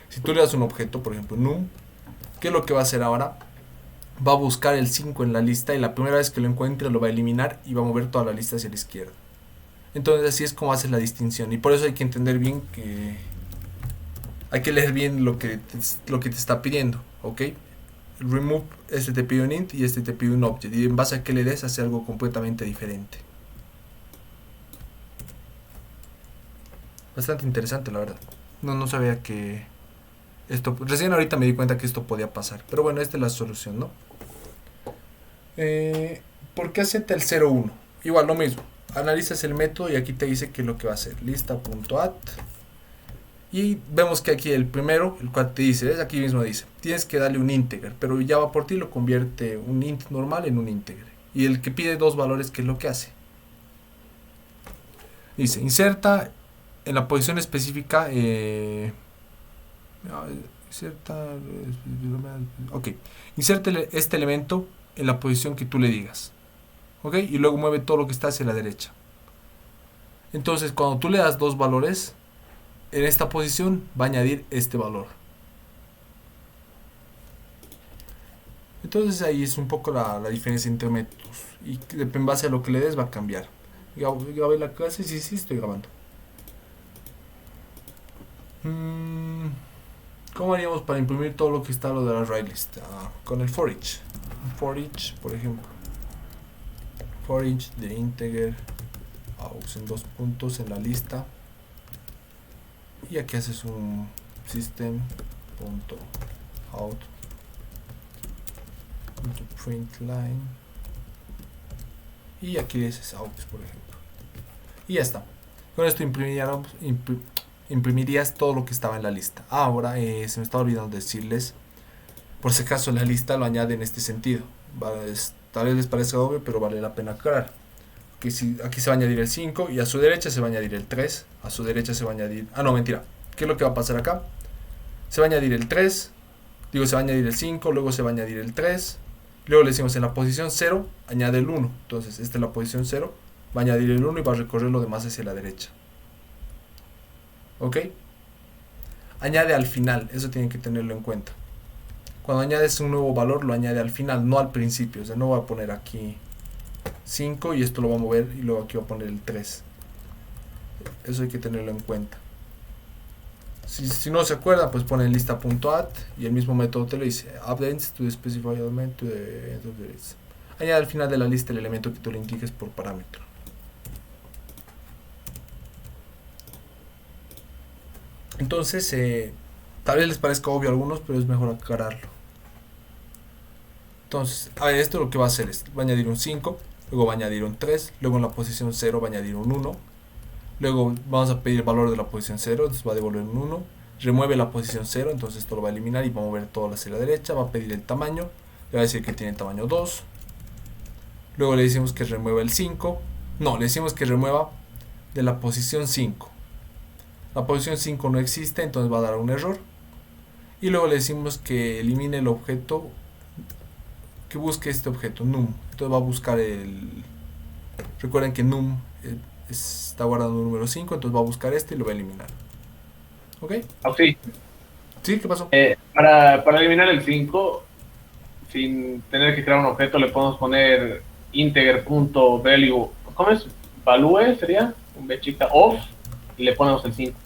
si tú le das un objeto, por ejemplo num, ¿qué es lo que va a hacer ahora? Va a buscar el 5 en la lista y la primera vez que lo encuentre lo va a eliminar y va a mover toda la lista hacia la izquierda. Entonces así es como hace la distinción y por eso hay que entender bien que hay que leer bien lo que te está pidiendo, ¿ok? Remove, este te pide un int y este te pide un object y en base a que le des hace algo completamente diferente. Bastante interesante la verdad. No sabía que esto, recién ahorita me di cuenta que esto podía pasar, pero bueno, esta es la solución, ¿no? ¿Por qué acepta el 0,1? Igual lo mismo, analizas el método y aquí te dice que es lo que va a hacer, lista.add. Y vemos que aquí el primero, el cual te dice, ¿ves? Aquí mismo dice, tienes que darle un integer, pero Java por ti lo convierte un int normal en un integer. Y el que pide dos valores, ¿qué es lo que hace? Dice, inserta en la posición específica, inserte este elemento en la posición que tú le digas, ¿ok? Y luego mueve todo lo que está hacia la derecha. Entonces, cuando tú le das dos valores, en esta posición va a añadir este valor. Entonces ahí es un poco la diferencia entre métodos. Y en base a lo que le des va a cambiar. Grabé la clase, sí, estoy grabando. ¿Cómo haríamos para imprimir todo lo que está lo de la array list? Con el for each. For each, por ejemplo. For each de integer aux en 2 puntos en la lista. Y aquí haces un system.out.println y aquí dices out, por ejemplo, y ya está. Con esto imprimirías todo lo que estaba en la lista. Ahora se me estaba olvidando decirles, por si acaso la lista lo añade en este sentido, tal vez les parezca obvio, pero vale la pena aclarar que si aquí se va a añadir el 5 y a su derecha se va a añadir el 3, a su derecha se va a añadir, no, mentira, ¿qué es lo que va a pasar acá? Se va a añadir el 3, se va a añadir el 5, luego se va a añadir el 3, luego le decimos en la posición 0, añade el 1, entonces esta es la posición 0, va a añadir el 1 y va a recorrer lo demás hacia la derecha, ¿ok? Añade al final, eso tienen que tenerlo en cuenta. Cuando añades un nuevo valor lo añade al final, no al principio, o sea, no va a poner aquí 5 y esto lo va a mover y luego aquí va a poner el 3. Eso hay que tenerlo en cuenta. Si no se acuerda, pues ponen lista.add y el mismo método te lo dice, updates to the specified element to the end of the list. Añade al final de la lista el elemento que tú le indiques por parámetro. Entonces, tal vez les parezca obvio a algunos, pero es mejor aclararlo. Entonces, a ver, esto lo que va a hacer es, va a añadir un 5, luego va a añadir un 3, luego en la posición 0 va a añadir un 1, Luego vamos a pedir el valor de la posición 0, entonces va a devolver un 1. Remueve la posición 0, entonces esto lo va a eliminar y va a mover todo hacia la derecha. Va a pedir el tamaño, le va a decir que tiene tamaño 2. Luego le decimos que remueva el 5. No, le decimos que remueva de la posición 5. La posición 5 no existe, entonces va a dar un error. Y luego le decimos que elimine el objeto, que busque este objeto, num. Entonces va a buscar el... Recuerden que num está guardando un número 5, entonces va a buscar este y lo va a eliminar. ¿Ok? Sí. ¿Sí? ¿Qué pasó? Para eliminar el 5, sin tener que crear un objeto, le podemos poner integer.value, ¿cómo es? Value sería, un b chica off, y le ponemos el 5.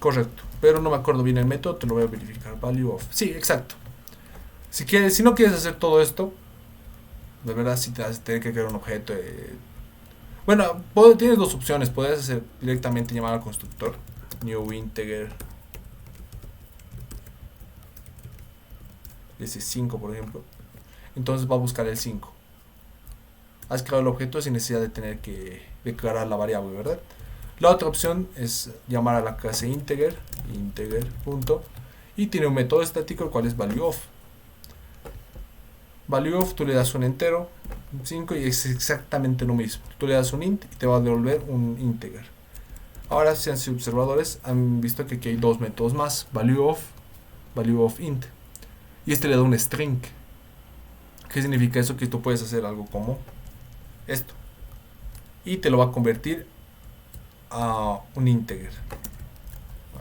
Correcto, pero no me acuerdo bien el método, te lo voy a verificar. Value of. Sí, exacto. Si no quieres hacer todo esto, de verdad si te vas a tener que crear un objeto. Bueno, tienes dos opciones. Puedes hacer directamente llamar al constructor. New integer. Ese 5, por ejemplo. Entonces va a buscar el 5. Has creado el objeto sin necesidad de tener que declarar la variable, ¿verdad? La otra opción es llamar a la clase integer. Integer. Y tiene un método estático el cual es value of. Value of, tú le das un entero, un 5, y es exactamente lo mismo. Tú le das un int y te va a devolver un integer. Ahora, si han sido observadores, han visto que aquí hay dos métodos más, value of int. Y este le da un string. ¿Qué significa eso? Que tú puedes hacer algo como esto. Y te lo va a convertir a un integer.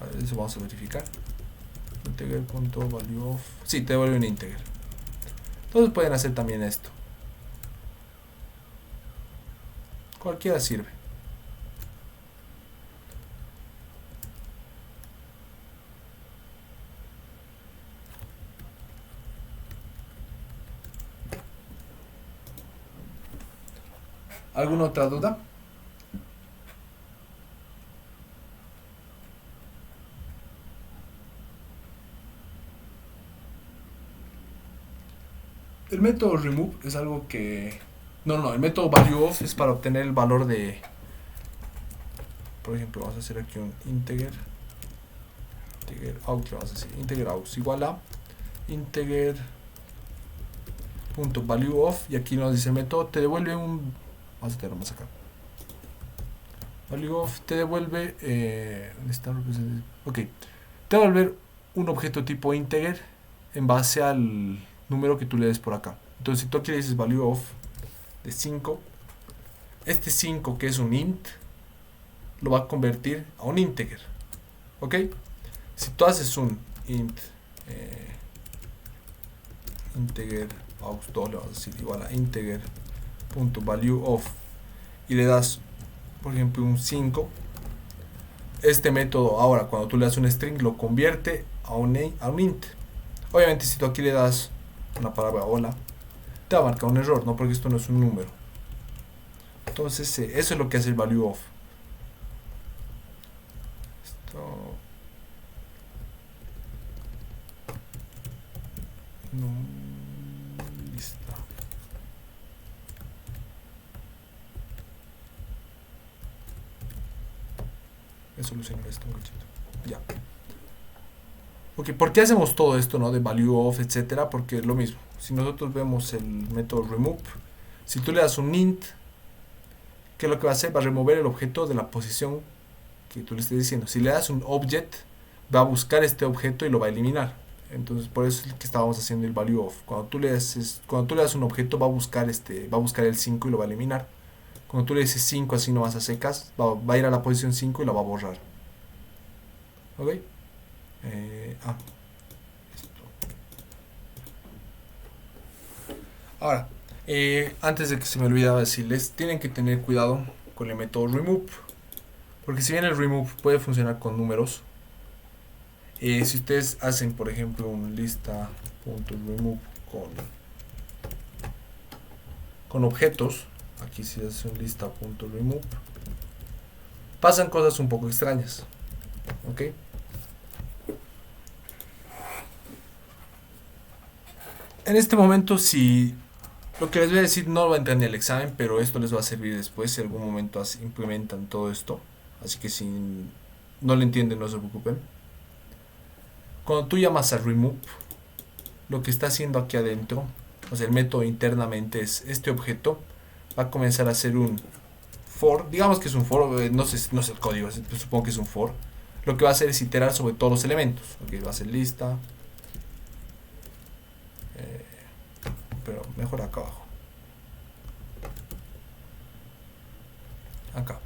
A ver, eso vamos a verificar. Integer.value of. Sí, te devuelve un integer. Entonces pueden hacer también esto. Cualquiera sirve. ¿Alguna otra duda? El método remove es algo que... No, el método value of es para obtener el valor de... Por ejemplo, vamos a hacer aquí un integer out, vamos a decir integer out igual a integer.value of, y aquí nos dice el método, te devuelve un... Vamos a tenerlo más acá. Value of te devuelve... ok. Te va a devolver un objeto tipo integer en base al número que tú le des por acá. Entonces, si tú aquí le dices value of de 5, este 5, que es un int, lo va a convertir a un integer. ¿Ok? Si tú haces un integer aux2, le vas a decir igual a integer.value of, y le das, por ejemplo, un 5, este método ahora, cuando tú le das un string, lo convierte a un int. Obviamente, si tú aquí le das una palabra hola, te va a marcar un error, ¿no? Porque esto no es un número. Entonces, eso es lo que hace el value of. Esto... No, lista. Voy a solucionar esto un cachito. Ya. Ok, ¿por qué hacemos todo esto, no? De value of, etcétera? Porque es lo mismo. Si nosotros vemos el método remove, si tú le das un int, ¿qué es lo que va a hacer? Va a remover el objeto de la posición que tú le estés diciendo. Si le das un object, va a buscar este objeto y lo va a eliminar. Entonces, por eso es que estábamos haciendo el value of. Cuando tú le das un objeto, va a buscar el 5 y lo va a eliminar. Cuando tú le dices 5 así no vas a secas, va a ir a la posición 5 y la va a borrar. ¿Ok? Ahora, antes de que se me olvidara decirles, tienen que tener cuidado con el método remove, porque si bien el remove puede funcionar con números, si ustedes hacen, por ejemplo, un lista.remove con objetos, aquí si hace un lista.remove, pasan cosas un poco extrañas. ¿Ok? En este momento, si lo que les voy a decir no lo va a entrar en el examen, pero esto les va a servir después si en algún momento implementan todo esto. Así que si no lo entienden, no se preocupen. Cuando tú llamas a remove, lo que está haciendo aquí adentro, o sea, el método internamente es este objeto va a comenzar a hacer un for, digamos que es un for, no sé el código, supongo que es un for. Lo que va a hacer es iterar sobre todos los elementos. Ok, va a ser lista, pero mejor acá abajo. Acá.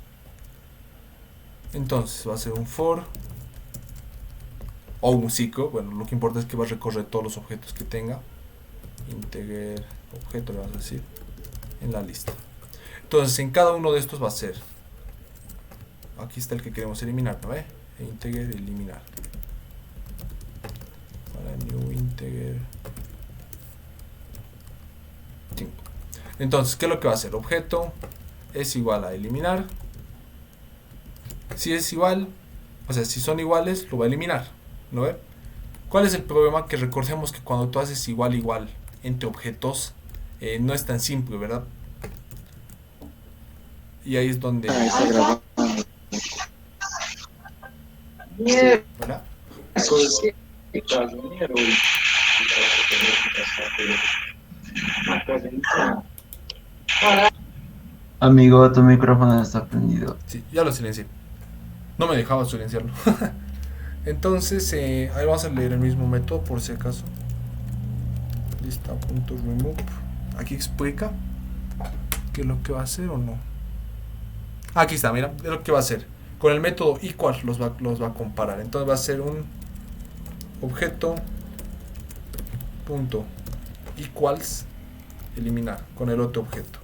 Entonces va a ser un for o un ciclo. Bueno, lo que importa es que va a recorrer todos los objetos que tenga. Integer objeto le vamos a decir en la lista. Entonces en cada uno de estos va a ser, aquí está el que queremos eliminar, ¿no ve? Integer eliminar. Para new integer 5. Entonces, ¿qué es lo que va a hacer? Objeto es igual a eliminar. Si es igual, o sea, si son iguales, lo va a eliminar, ¿no ve? ¿Cuál es el problema? Que recordemos que cuando tú haces igual igual entre objetos, no es tan simple, ¿verdad? Y ahí es donde... ¿verdad? Amigo, tu micrófono está prendido. Sí, ya lo silencié. No me dejaba silenciarlo. Entonces, ahí vamos a leer el mismo método por si acaso. Lista.remove. Aquí explica qué es lo que va a hacer o no. Aquí está, mira, es lo que va a hacer. Con el método equal los va a comparar. Entonces va a ser un objeto punto equals eliminar con el otro objeto.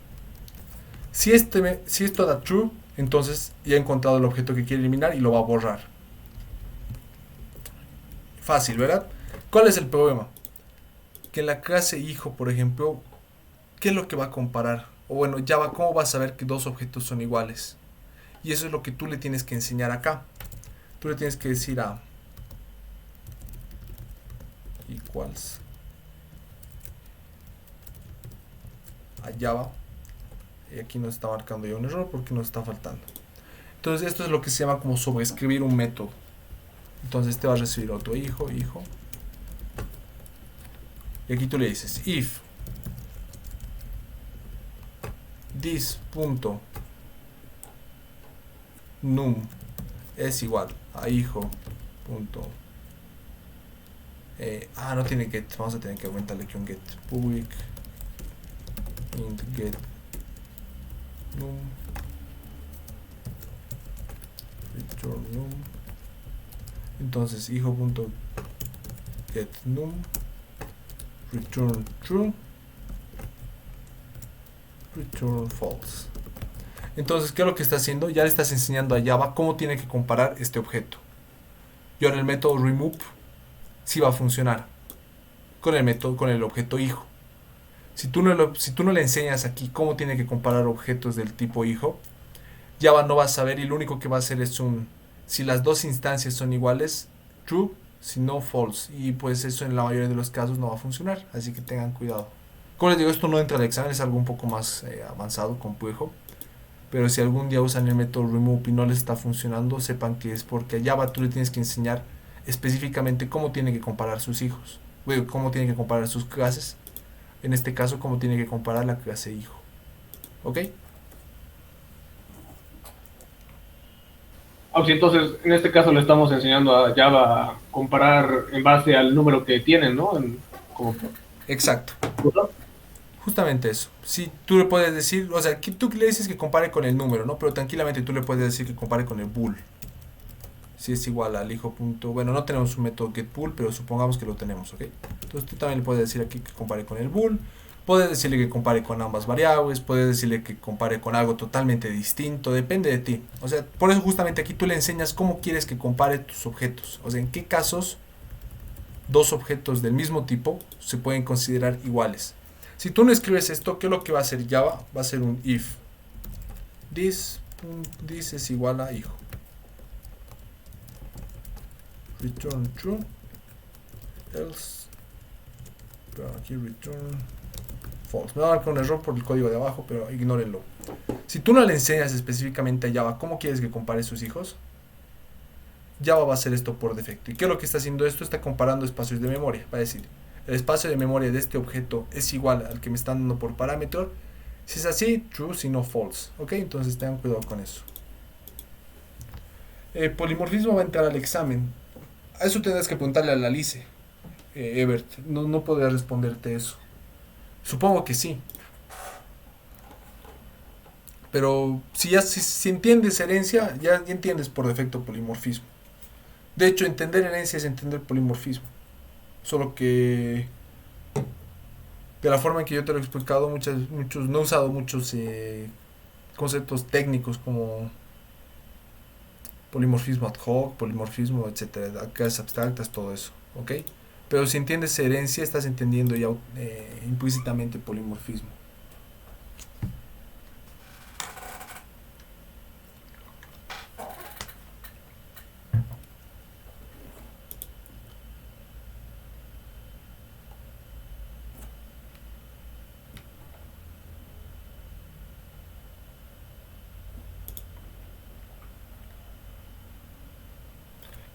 Si esto da true, entonces ya ha encontrado el objeto que quiere eliminar y lo va a borrar. Fácil, ¿verdad? ¿Cuál es el problema? Que en la clase hijo, por ejemplo, ¿qué es lo que va a comparar? O bueno, Java, ¿cómo va a saber que dos objetos son iguales? Y eso es lo que tú le tienes que enseñar acá. Tú le tienes que decir a equals a Java. Y aquí nos está marcando ya un error porque nos está faltando. Entonces esto es lo que se llama como sobreescribir un método. Entonces este va a recibir otro hijo. Y aquí tú le dices if this.num es igual a hijo. No tiene get. Vamos a tener que aumentarle aquí un get. Public int get num return num. Entonces hijo.get num return true, return false. Entonces, ¿qué es lo que está haciendo? Ya le estás enseñando a Java cómo tiene que comparar este objeto. Y ahora el método remove sí va a funcionar con el objeto hijo. Si tú no le enseñas aquí cómo tiene que comparar objetos del tipo hijo, Java no va a saber y lo único que va a hacer es si las dos instancias son iguales, true, si no, false. Y pues eso en la mayoría de los casos no va a funcionar, así que tengan cuidado. Como les digo, esto no entra al examen, es algo un poco más avanzado, complejo. Pero si algún día usan el método remove y no les está funcionando, sepan que es porque a Java tú le tienes que enseñar específicamente cómo tiene que comparar sus hijos. Bueno, cómo tiene que comparar sus clases. En este caso, cómo tiene que comparar la clase hijo. ¿Ok? Entonces, en este caso le estamos enseñando a Java a comparar en base al número que tienen, ¿no? Exacto. Justamente eso. Si tú le puedes decir, o sea, tú le dices que compare con el número, ¿no? Pero tranquilamente tú le puedes decir que compare con el bool. Si es igual al hijo punto, bueno, no tenemos un método getBool, pero supongamos que lo tenemos, ¿ok? Entonces tú también le puedes decir aquí que compare con el bool. Puedes decirle que compare con ambas variables, puedes decirle que compare con algo totalmente distinto, depende de ti. O sea, por eso justamente aquí tú le enseñas cómo quieres que compare tus objetos. O sea, en qué casos dos objetos del mismo tipo se pueden considerar iguales. Si tú no escribes esto, ¿qué es lo que va a hacer Java? Va a ser un if. This es igual a hijo. Return true. Else. Pero aquí return false. Me va a marcar un error por el código de abajo, pero ignórenlo. Si tú no le enseñas específicamente a Java cómo quieres que compare sus hijos, Java va a hacer esto por defecto. ¿Y qué es lo que está haciendo esto? Está comparando espacios de memoria. Va a decir, el espacio de memoria de este objeto es igual al que me están dando por parámetro. Si es así, true, si no, false. ¿Ok? Entonces tengan cuidado con eso. Polimorfismo va a entrar al examen. A eso tendrás que preguntarle a la Lice, Ebert. No podrá responderte eso. Supongo que sí. Pero si entiendes herencia, ya entiendes por defecto polimorfismo. De hecho, entender herencia es entender polimorfismo. Solo que de la forma en que yo te lo he explicado, no he usado muchos conceptos técnicos como polimorfismo ad hoc, polimorfismo, etcétera, clases abstractas, todo eso, ¿ok? Pero si entiendes herencia, estás entendiendo ya implícitamente polimorfismo.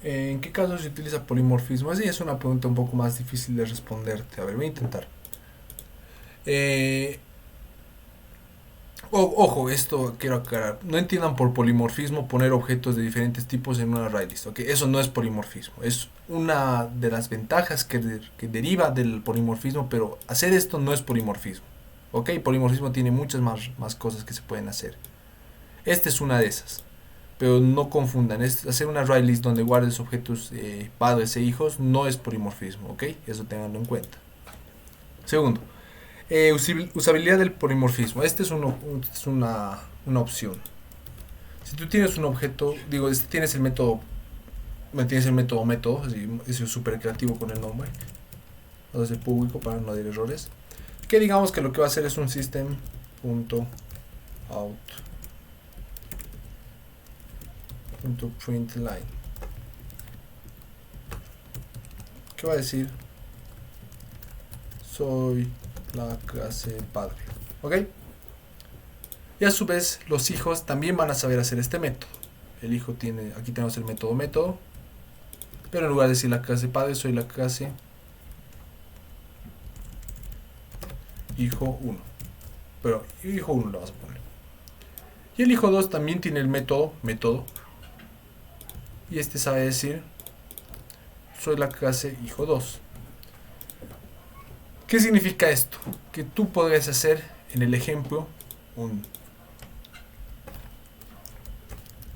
¿En qué caso se utiliza polimorfismo? Esa es una pregunta un poco más difícil de responderte. A ver, voy a intentar. Eh, Ojo, esto quiero aclarar. No entiendan por polimorfismo poner objetos de diferentes tipos en una array list. ¿Okay? Eso no es polimorfismo. Es una de las ventajas que deriva del polimorfismo, pero hacer esto no es polimorfismo. ¿Ok? Polimorfismo tiene muchas más cosas que se pueden hacer. Esta es una de esas. Pero no confundan. Hacer una array list donde guardes objetos padres e hijos no es polimorfismo. ¿Ok? Eso tenganlo en cuenta. Segundo. Usabilidad del polimorfismo. Esta es una opción. Si tú tienes un objeto, tienes el método, así, es súper creativo con el nombre. Vamos a hacer público para no dar errores. Que digamos que lo que va a hacer es un system.out.println. ¿Qué va a decir? Soy la clase padre. ¿Ok? Y a su vez, los hijos también van a saber hacer este método. Aquí tenemos el método, pero en lugar de decir la clase padre, soy la clase hijo 1. Pero hijo 1 lo vas a poner. Y el hijo 2 también tiene el método. Y este sabe decir, soy la clase hijo 2. ¿Qué significa esto? Que tú podrías hacer en el ejemplo un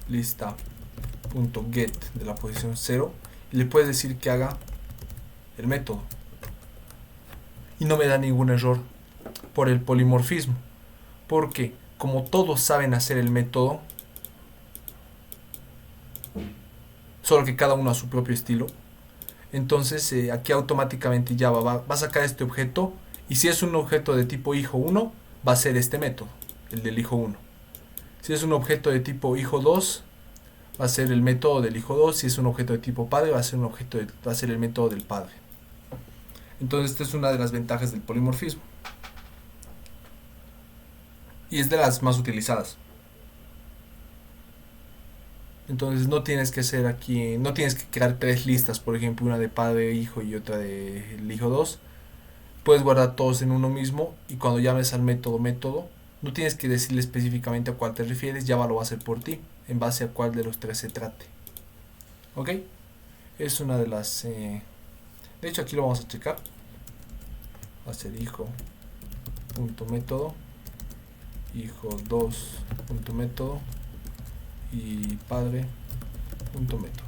lista.get de la posición 0 y le puedes decir que haga el método. Y no me da ningún error por el polimorfismo. Porque como todos saben hacer el método, solo que cada uno a su propio estilo, entonces aquí automáticamente Java va a sacar este objeto, y si es un objeto de tipo hijo 1 va a ser este método, el del hijo 1. Si es un objeto de tipo hijo 2 va a ser el método del hijo 2. Si es un objeto de tipo padre va a ser el método del padre. Entonces esta es una de las ventajas del polimorfismo y es de las más utilizadas. Entonces no tienes que crear tres listas, por ejemplo, una de padre e hijo y otra de el hijo 2. Puedes guardar todos en uno mismo, y cuando llames al método, no tienes que decirle específicamente a cuál te refieres, Java lo va a hacer por ti, en base a cuál de los tres se trate. ¿Ok? Es una de las... de hecho aquí lo vamos a checar. Va a ser hijo.método, hijo2.método y padre.método.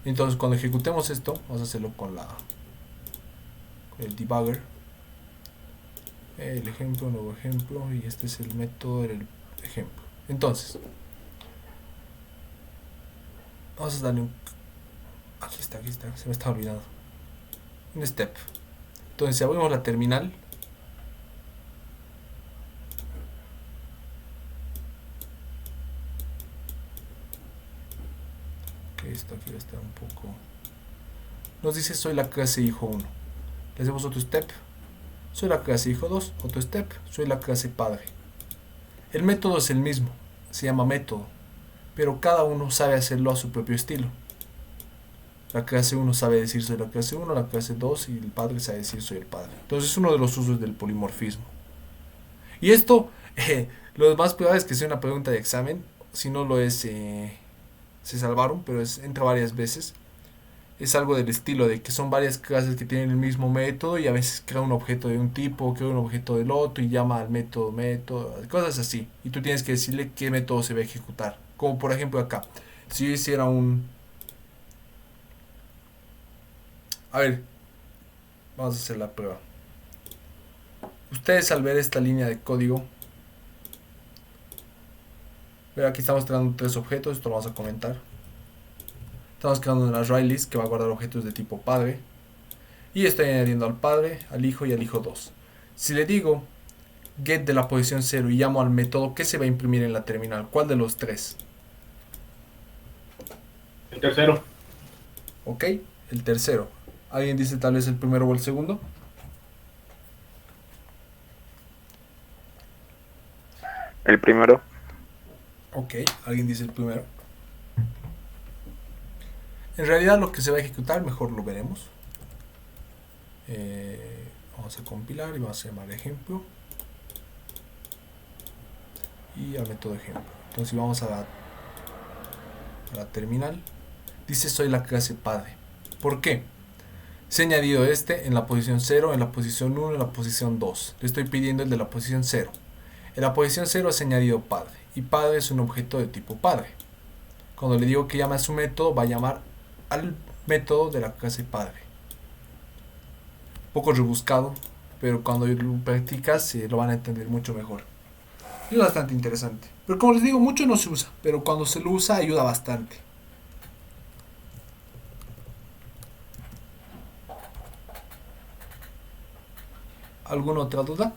Entonces cuando ejecutemos esto, vamos a hacerlo con el debugger, el ejemplo, nuevo ejemplo, y este es el método del ejemplo. Entonces vamos a darle aquí está, se me está olvidando un step. Entonces si abrimos la terminal, esto aquí va a estar un poco, nos dice soy la clase hijo 1, le hacemos otro step, soy la clase hijo 2, otro step, soy la clase padre. El método es el mismo, se llama método, pero cada uno sabe hacerlo a su propio estilo. La clase uno sabe decir soy la clase uno, la clase 2 y el padre sabe decir soy el padre. Entonces es uno de los usos del polimorfismo. Y esto, lo más probable es que sea una pregunta de examen. Si no lo es, se salvaron, pero entra varias veces. Es algo del estilo de que son varias clases que tienen el mismo método y a veces crea un objeto de un tipo, crea un objeto del otro y llama al método, cosas así. Y tú tienes que decirle qué método se va a ejecutar. Como por ejemplo acá. Si yo hiciera un... A ver, vamos a hacer la prueba. Ustedes al ver esta línea de código, ver aquí estamos creando tres objetos, esto lo vamos a comentar. Estamos creando una array list que va a guardar objetos de tipo padre. Y estoy añadiendo al padre, al hijo y al hijo 2. Si le digo get de la posición 0 y llamo al método, ¿qué se va a imprimir en la terminal? ¿Cuál de los tres? El tercero. Ok, el tercero. ¿Alguien dice tal vez el primero o el segundo? El primero. Ok, alguien dice el primero. En realidad lo que se va a ejecutar, mejor lo veremos. Vamos a compilar y vamos a llamar ejemplo. Y al método ejemplo. Entonces vamos a la terminal. Dice soy la clase padre. ¿Por qué? Se ha añadido este en la posición 0, en la posición 1, en la posición 2. Le estoy pidiendo el de la posición 0. En la posición 0 se ha añadido padre. Y padre es un objeto de tipo padre. Cuando le digo que llame a su método, va a llamar al método de la clase padre. Poco rebuscado, pero cuando lo practicas lo van a entender mucho mejor. Es bastante interesante. Pero como les digo, mucho no se usa, pero cuando se lo usa ayuda bastante. ¿Alguna otra duda?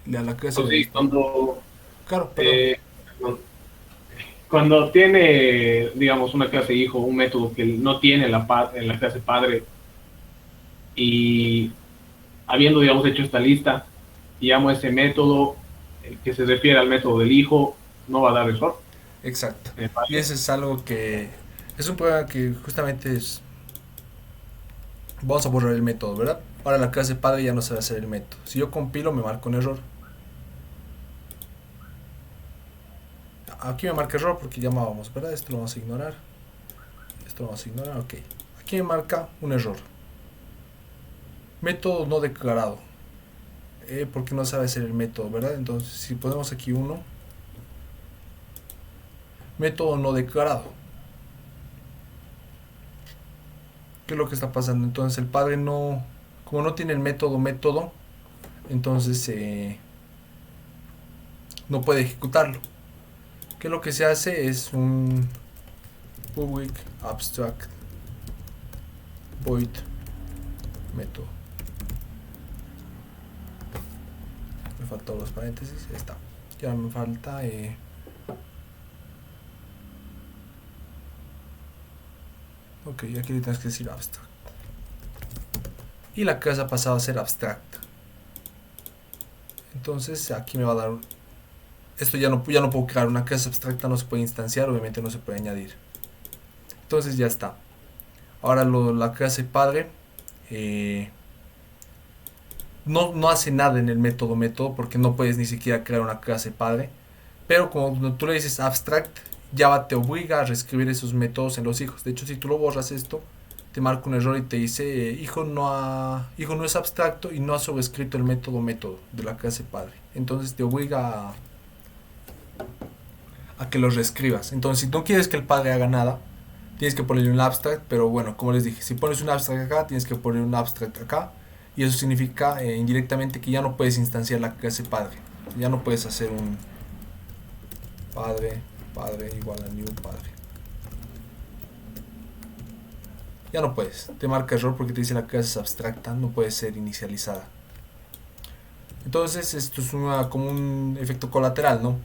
A la clase Sí, Claro, perdón. no, cuando tiene, digamos, una clase hijo, un método que no tiene en la clase padre, y habiendo, digamos, hecho esta lista, y llamo ese método que se refiere al método del hijo, no va a dar error. Exacto. Y eso es algo que es un problema que justamente es... Vamos a borrar el método, ¿verdad? Ahora la clase padre ya no se va a hacer el método. Si yo compilo me marca un error. Aquí me marca error porque llamábamos, ¿verdad? Esto lo vamos a ignorar. Esto lo vamos a ignorar, ok. Aquí me marca un error. Método no declarado. Porque no sabe hacer el método, ¿verdad? Entonces si ponemos aquí uno, método no declarado. ¿Qué es lo que está pasando? Entonces el padre no, como no tiene el método, entonces no puede ejecutarlo. ¿Qué es lo que se hace? Es un public abstract void método. Me faltan los paréntesis, ahí está. Ya me falta ok, aquí le tienes que decir abstract. Y la clase ha pasado a ser abstracta. Entonces aquí me va a dar... Esto ya no puedo crear una clase abstracta, no se puede instanciar, obviamente no se puede añadir. Entonces ya está. Ahora la clase padre no hace nada en el método porque no puedes ni siquiera crear una clase padre. Pero como tú le dices abstract, Java te obliga a reescribir esos métodos en los hijos. De hecho, si tú lo borras esto, te marca un error y te dice hijo no es abstracto y no ha sobrescrito el método de la clase padre. Entonces te obliga a que lo reescribas. Entonces, si no quieres que el padre haga nada, tienes que ponerle un abstract, pero bueno, como les dije, si pones un abstract acá, tienes que poner un abstract acá, y eso significa indirectamente que ya no puedes instanciar la clase padre. Ya no puedes hacer un padre igual a new padre. Ya no puedes, te marca error porque te dice la clase es abstracta, no puede ser inicializada. Entonces esto es como un efecto colateral, ¿no?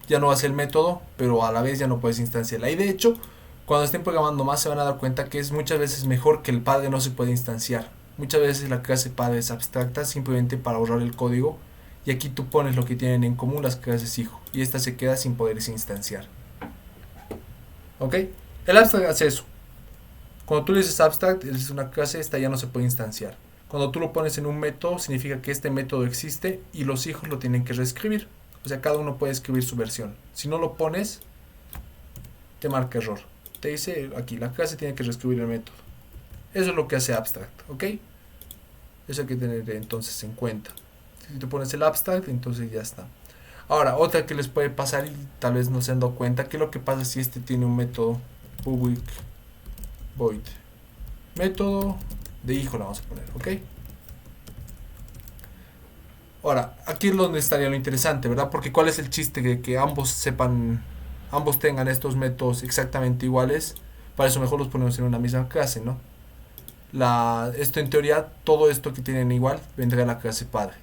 Ya no hace el método, pero a la vez ya no puedes instanciarla. Y de hecho, Cuando estén programando más se van a dar cuenta que es muchas veces mejor que el padre no se puede instanciar. Muchas veces la clase padre es abstracta simplemente para ahorrar el código y aquí tú pones lo que tienen en común las clases hijo y esta se queda sin poderse instanciar. ¿Ok? El abstract hace eso. Cuando tú le dices abstract, es una clase, esta ya no se puede instanciar. Cuando tú lo pones en un método, significa que este método existe y los hijos lo tienen que reescribir. O sea, cada uno puede escribir su versión. Si no lo pones, te marca error. Te dice aquí, la clase tiene que reescribir el método. Eso es lo que hace abstract, ¿ok? Eso hay que tener entonces en cuenta. Si te pones el abstract, entonces ya está. Ahora, otra que les puede pasar y tal vez no se han dado cuenta, que es lo que pasa si este tiene un método public void. Método de hijo le vamos a poner, ¿ok? Ahora, aquí es donde estaría lo interesante, ¿verdad? Porque ¿cuál es el chiste de que ambos sepan, ambos tengan estos métodos exactamente iguales? Para eso mejor los ponemos en una misma clase, ¿no? Esto en teoría, todo esto que tienen igual vendrá a la clase padre.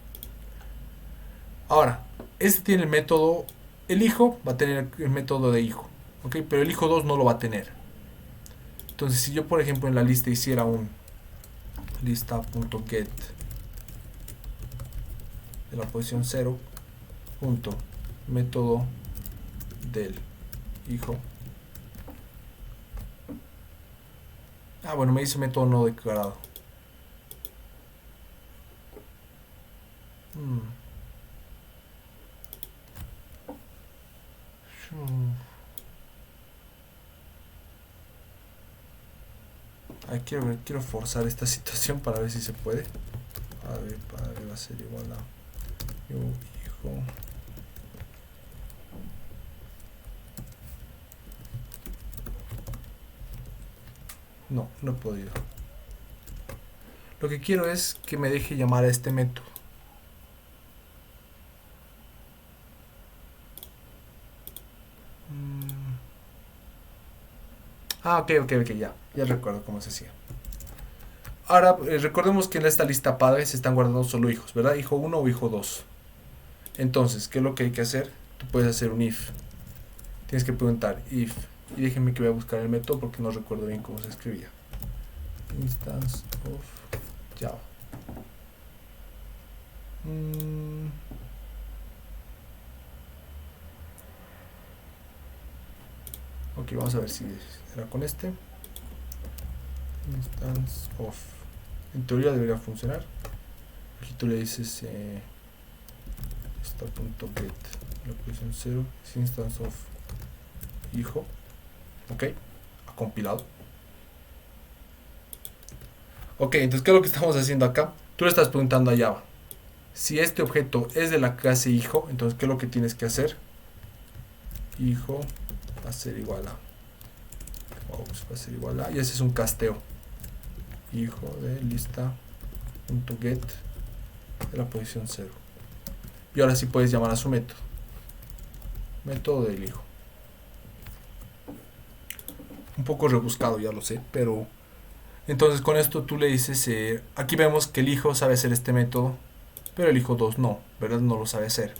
Ahora, este tiene el método, el hijo va a tener el método de hijo, ¿ok? Pero el hijo 2 no lo va a tener. Entonces, si yo por ejemplo en la lista hiciera un lista.get de la posición 0 punto método del hijo. Ah, bueno, me dice método no declarado. Ay, quiero forzar esta situación para ver si se puede. A ver, padre va a ser igual a yo, hijo. No, no he podido. Lo que quiero es que me deje llamar a este método. Ah, ok, ya recuerdo cómo se hacía. Ahora, recordemos que en esta lista padre se están guardando solo hijos, ¿verdad? Hijo 1 o hijo 2. Entonces, ¿qué es lo que hay que hacer? Tú puedes hacer un if. Tienes que preguntar if. Y déjenme que voy a buscar el método porque no recuerdo bien cómo se escribía. Instance of Java. Ok, vamos a ver si era con este. Instance of. En teoría debería funcionar. Aquí tú le dices esta.get la posición 0 es instance of hijo. Ok, ha compilado. Ok, entonces ¿qué es lo que estamos haciendo acá? Tú le estás preguntando a Java si este objeto es de la clase hijo. Entonces ¿qué es lo que tienes que hacer? Hijo va a ser igual a va a ser igual a, y ese es un casteo, hijo de lista.get de la posición 0. Y ahora sí puedes llamar a su método del hijo. Un poco rebuscado, ya lo sé, pero entonces con esto tú le dices, aquí vemos que el hijo sabe hacer este método, pero el hijo 2 no, ¿verdad? No lo sabe hacer.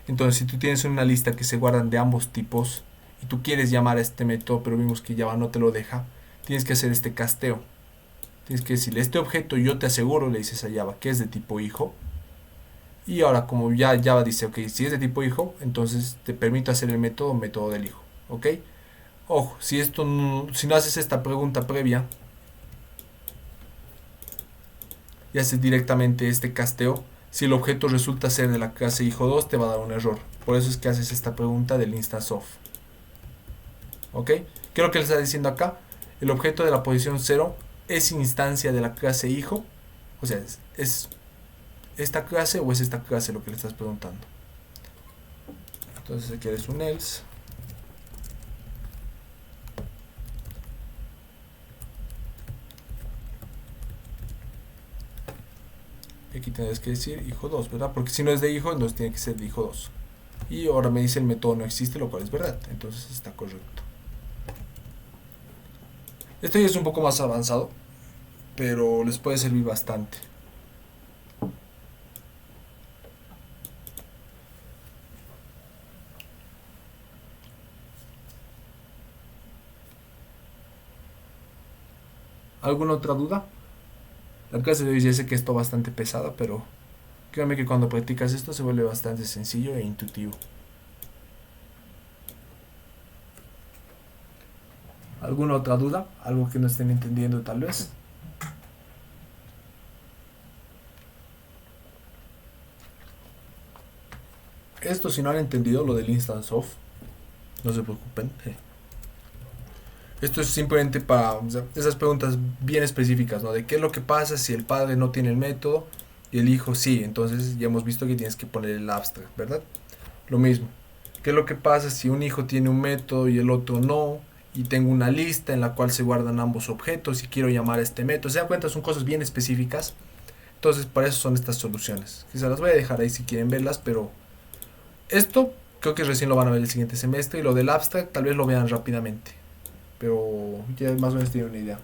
Entonces si tú tienes una lista que se guardan de ambos tipos y tú quieres llamar a este método, pero vimos que Java no te lo deja, tienes que hacer este casteo. Tienes que decirle, este objeto yo te aseguro, le dices a Java, que es de tipo hijo. Y ahora como ya Java dice, ok, si es de tipo hijo, entonces te permito hacer el método del hijo. ¿Ok? Ojo, si no haces esta pregunta previa y haces directamente este casteo, si el objeto resulta ser de la clase hijo 2 te va a dar un error. Por eso es que haces esta pregunta del instance of. ¿Ok? ¿Qué es lo que le está diciendo acá? El objeto de la posición 0 es instancia de la clase hijo. O sea, ¿es esta clase o es esta clase lo que le estás preguntando? Entonces aquí eres un else. Y aquí tendrás que decir hijo 2, ¿verdad? Porque si no es de hijo, entonces tiene que ser de hijo 2. Y ahora me dice el método no existe, lo cual es verdad. Entonces está correcto. Esto ya es un poco más avanzado, pero les puede servir bastante. ¿Alguna otra duda? La clase de hoy ya sé que esto bastante pesada, pero créanme que cuando practicas esto se vuelve bastante sencillo e intuitivo. ¿Alguna otra duda? ¿Algo que no estén entendiendo tal vez? Esto si no han entendido lo del instance of, no se preocupen. Esto es simplemente para, o sea, esas preguntas bien específicas, ¿no? De qué es lo que pasa si el padre no tiene el método y el hijo sí. Entonces ya hemos visto que tienes que poner el abstract, ¿verdad? Lo mismo. ¿Qué es lo que pasa si un hijo tiene un método y el otro no? Y tengo una lista en la cual se guardan ambos objetos y quiero llamar a este método. Se dan cuenta, son cosas bien específicas. Entonces, para eso son estas soluciones. Que se las voy a dejar ahí si quieren verlas, pero esto creo que recién lo van a ver el siguiente semestre. Y lo del abstract tal vez lo vean rápidamente. Pero ya más o menos tienen una idea.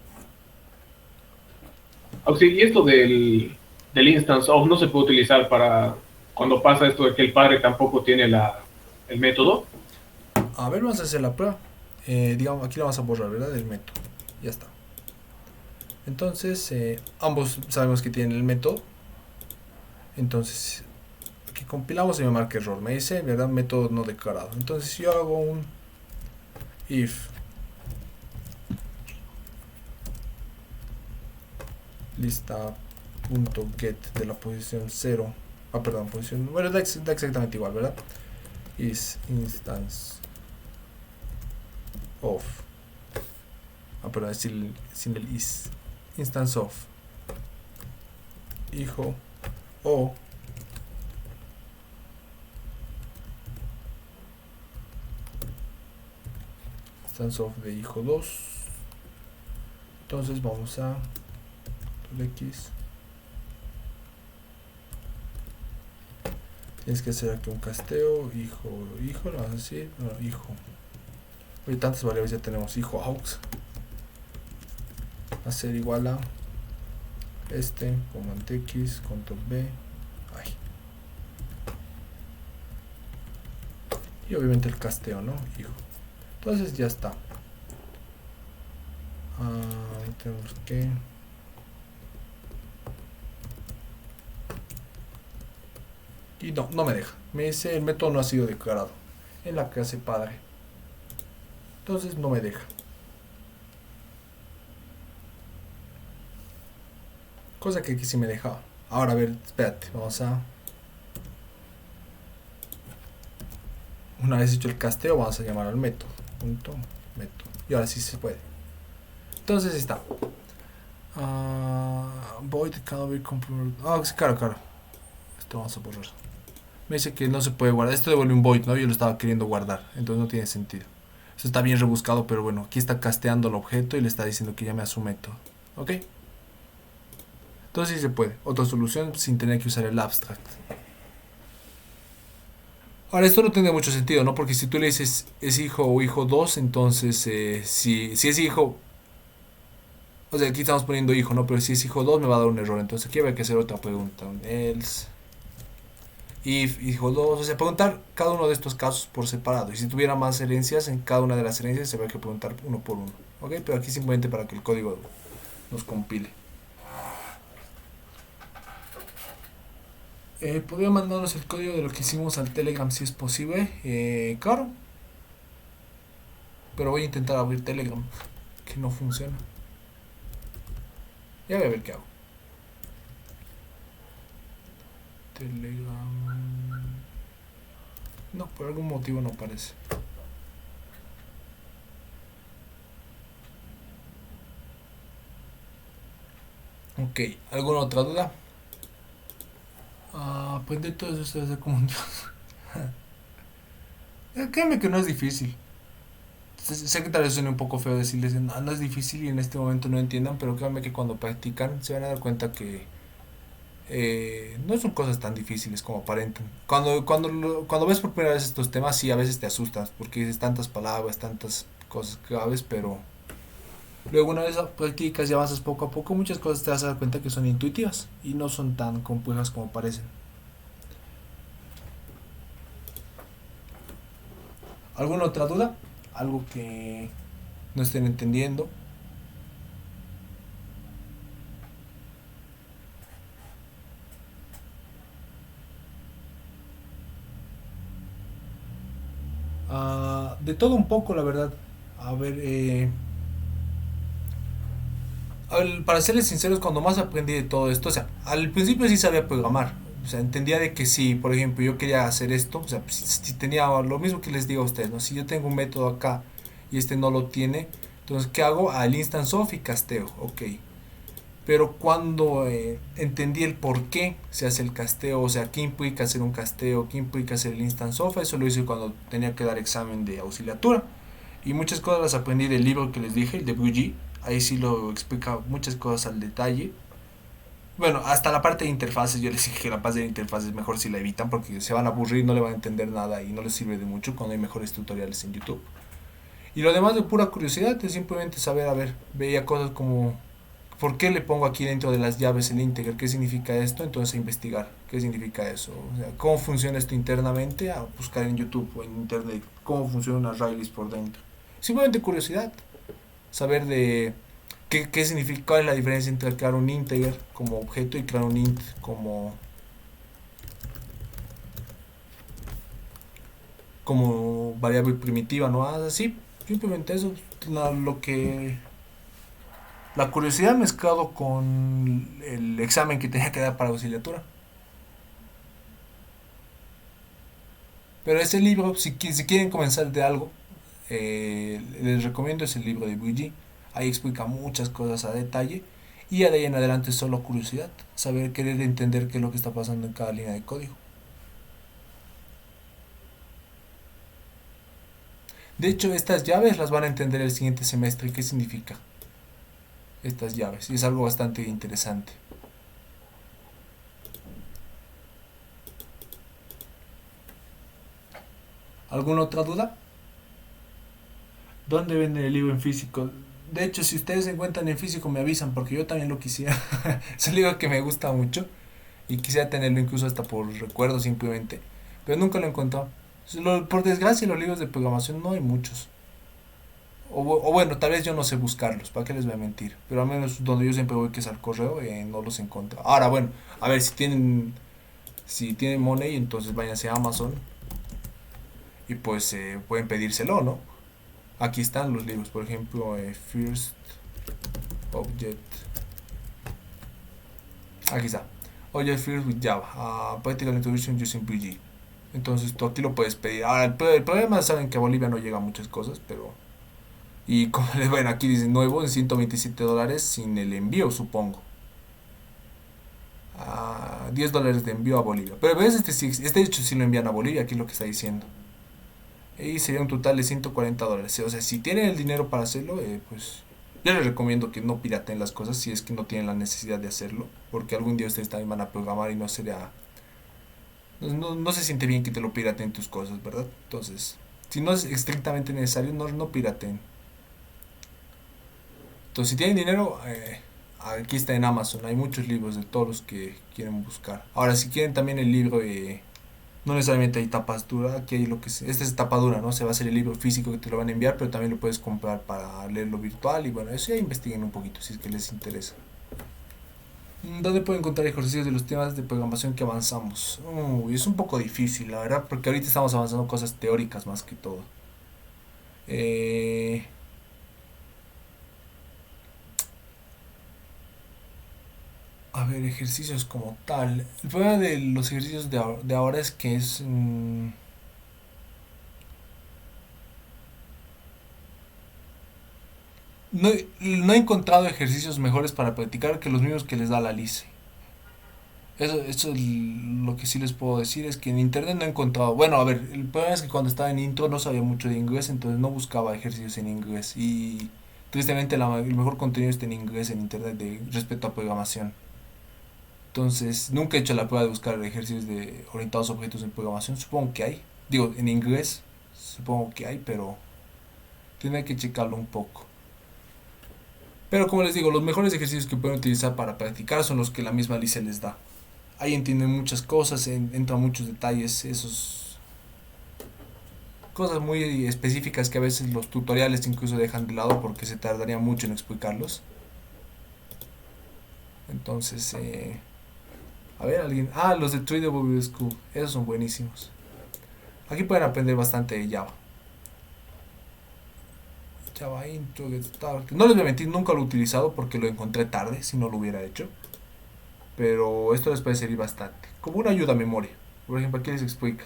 Sí, y esto del instance of no se puede utilizar para cuando pasa esto de que el padre tampoco tiene el método. A ver, vamos a hacer la prueba. Digamos, aquí la vamos a borrar, ¿verdad? Del método. Ya está. Entonces, ambos sabemos que tienen el método. Entonces, aquí compilamos y me marca error. Me dice, ¿verdad? Método no declarado. Entonces, si yo hago un if lista.get de la posición 0. Ah, perdón, posición. Bueno, da exactamente igual, ¿verdad? Is instance of. Ah, perdón, es sin el is. Instance of hijo o instance of de hijo 2. Entonces vamos a x. Tienes que hacer aquí un casteo, hijo, lo vas a decir, no, hijo. Hoy tantas variables ya tenemos, hijo aux. Va a ser igual a comando x, control b, ay. Y obviamente el casteo, ¿no? Hijo. Entonces ya está. Tenemos que y no me deja. Me dice el método no ha sido declarado en la clase padre. Entonces no me deja. Cosa que aquí sí me dejaba. Ahora a ver, espérate, vamos a. Una vez hecho el casteo, vamos a llamar al método. Método. Y ahora sí se puede. Entonces está. Void cannot be compromised. Claro. Esto vamos a borrar. Me dice que no se puede guardar. Esto devuelve un void, ¿no? Yo lo estaba queriendo guardar. Entonces no tiene sentido. Esto está bien rebuscado, pero bueno. Aquí está casteando el objeto y le está diciendo que llame a su método. ¿Ok? Entonces sí se puede. Otra solución sin tener que usar el abstract. Ahora, esto no tiene mucho sentido, ¿no? Porque si tú le dices es hijo o hijo 2, entonces si es hijo. O sea, aquí estamos poniendo hijo, ¿no? Pero si es hijo 2 me va a dar un error. Entonces aquí habrá que hacer otra pregunta. Un else. If hijo 2. O sea, preguntar cada uno de estos casos por separado. Y si tuviera más herencias, en cada una de las herencias se habría que preguntar uno por uno. ¿Ok? Pero aquí simplemente para que el código nos compile. ¿Podría mandarnos el código de lo que hicimos al Telegram si es posible? Claro. Pero voy a intentar abrir Telegram. Que no funciona. Ya voy a ver qué hago. Telegram. No, por algún motivo no aparece. Ok, ¿alguna otra duda? Aprender todo eso se hace como un dios. Créeme que no es difícil. Sé que tal vez suene un poco feo decirles no es difícil y en este momento no entiendan, pero créanme que cuando practican se van a dar cuenta que no son cosas tan difíciles como aparentan. Cuando ves por primera vez estos temas, sí, a veces te asustas porque dices tantas palabras, tantas cosas claves, pero luego una vez practicas y avanzas poco a poco, muchas cosas te vas a dar cuenta que son intuitivas y no son tan complejas como parecen. ¿Alguna otra duda? ¿Algo que no estén entendiendo? de todo un poco, la verdad. A ver, para serles sinceros, cuando más aprendí de todo esto, o sea, al principio sí sabía programar. O sea, entendía de que si, por ejemplo, yo quería hacer esto, o sea, si tenía lo mismo que les digo a ustedes, ¿no? Si yo tengo un método acá y este no lo tiene, entonces, ¿qué hago? Al instance of y casteo, ok. Pero cuando entendí el por qué se hace el casteo, o sea, qué implica hacer un casteo, qué implica hacer el instance of, eso lo hice cuando tenía que dar examen de auxiliatura. Y muchas cosas las aprendí del libro que les dije, el de BG. Ahí sí lo explica muchas cosas al detalle. Bueno, hasta la parte de interfaces, yo les dije que la parte de interfaces mejor si la evitan porque se van a aburrir, no le van a entender nada y no les sirve de mucho cuando hay mejores tutoriales en YouTube. Y lo demás de pura curiosidad es simplemente saber, a ver, veía cosas como ¿por qué le pongo aquí dentro de las llaves el integer? ¿Qué significa esto? Entonces a investigar qué significa eso. O sea, cómo funciona esto internamente, a buscar en YouTube o en internet cómo funciona una array por dentro. Simplemente curiosidad, saber de qué significa, cuál es la diferencia entre crear un integer como objeto y crear un int como variable primitiva, ¿no? Así, simplemente eso, lo que la curiosidad mezclado con el examen que tenía que dar para auxiliatura. Pero ese libro, si quieren comenzar de algo, les recomiendo ese libro de BG. Ahí explica muchas cosas a detalle. Y de ahí en adelante es solo curiosidad. Saber, querer entender qué es lo que está pasando en cada línea de código. De hecho, estas llaves las van a entender el siguiente semestre. ¿Qué significa estas llaves? Y es algo bastante interesante. ¿Alguna otra duda? ¿Dónde venden el libro en físico? De hecho, si ustedes se encuentran en físico me avisan porque yo también lo quisiera. Es un libro que me gusta mucho y quisiera tenerlo incluso hasta por recuerdo simplemente. Pero nunca lo he encontrado. Por desgracia los libros de programación no hay muchos. O bueno, tal vez yo no sé buscarlos, ¿para qué les voy a mentir? Pero al menos donde yo siempre voy que es al correo, no los encuentro. Ahora bueno, a ver si tienen money, entonces váyanse a Amazon y pues pueden pedírselo, ¿no? Aquí están los libros, por ejemplo, First Object. Aquí está. Object First with Java. Practical Introduction Using BG. Entonces tú aquí lo puedes pedir. Ahora, el problema, saben que a Bolivia no llegan muchas cosas, pero... Y como les ven, aquí dice nuevo en $127 sin el envío, supongo. $10 de envío a Bolivia. Pero ves, este hecho sí lo envían a Bolivia, aquí es lo que está diciendo. Y sería un total de $140. O sea, si tienen el dinero para hacerlo, pues yo les recomiendo que no piraten las cosas si es que no tienen la necesidad de hacerlo. Porque algún día ustedes también van a programar y no sería... No se siente bien que te lo piraten tus cosas, ¿verdad? Entonces, si no es estrictamente necesario, no piraten. Entonces, si tienen dinero, aquí está en Amazon. Hay muchos libros de todos los que quieren buscar. Ahora, si quieren también el libro no necesariamente hay tapas duras, aquí hay esta es tapa dura, ¿no? Se va a hacer el libro físico que te lo van a enviar, pero también lo puedes comprar para leerlo virtual y bueno, eso ya investiguen un poquito si es que les interesa. ¿Dónde pueden encontrar ejercicios de los temas de programación que avanzamos? Es un poco difícil, la verdad, porque ahorita estamos avanzando cosas teóricas más que todo. A ver, ejercicios como tal. El problema de los ejercicios de ahora es que no he encontrado ejercicios mejores para practicar que los mismos que les da la LICE. Eso es lo que sí les puedo decir, es que en internet no he encontrado. Bueno, a ver, el problema es que cuando estaba en intro no sabía mucho de inglés, entonces no buscaba ejercicios en inglés. Y tristemente el mejor contenido está en inglés en internet respecto a programación. Entonces, nunca he hecho la prueba de buscar ejercicios orientados a objetos en programación. Supongo que hay. Digo, en inglés, supongo que hay, pero tiene que checarlo un poco. Pero como les digo, los mejores ejercicios que pueden utilizar para practicar son los que la misma LICE les da. Ahí entienden muchas cosas, entran muchos detalles, esos cosas muy específicas que a veces los tutoriales incluso dejan de lado porque se tardaría mucho en explicarlos. Entonces, a ver, alguien... los de 3W School, esos son buenísimos. Aquí pueden aprender bastante de Java. Java intro, get started. No les voy a mentir, nunca lo he utilizado porque lo encontré tarde, si no lo hubiera hecho. Pero esto les puede servir bastante. Como una ayuda a memoria. Por ejemplo, aquí les explica.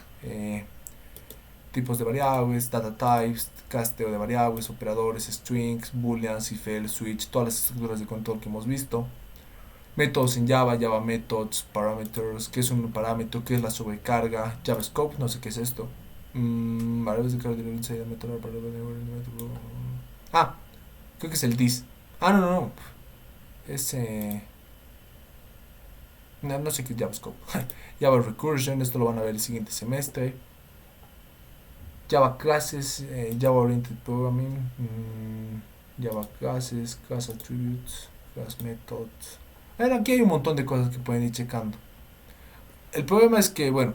Tipos de variables, data types, casteo de variables, operadores, strings, booleans, if, else, switch, todas las estructuras de control que hemos visto. Métodos en Java, Java methods, parameters, qué es un parámetro, qué es la sobrecarga, JavaScope, no sé qué es esto. Variables de carga de método para creo que es el this. No. Es no sé qué es JavaScope. Java recursion, esto lo van a ver el siguiente semestre. Java classes, Java oriented programming, Java classes, class attributes, class methods. Aquí hay un montón de cosas que pueden ir checando. El problema es que, bueno,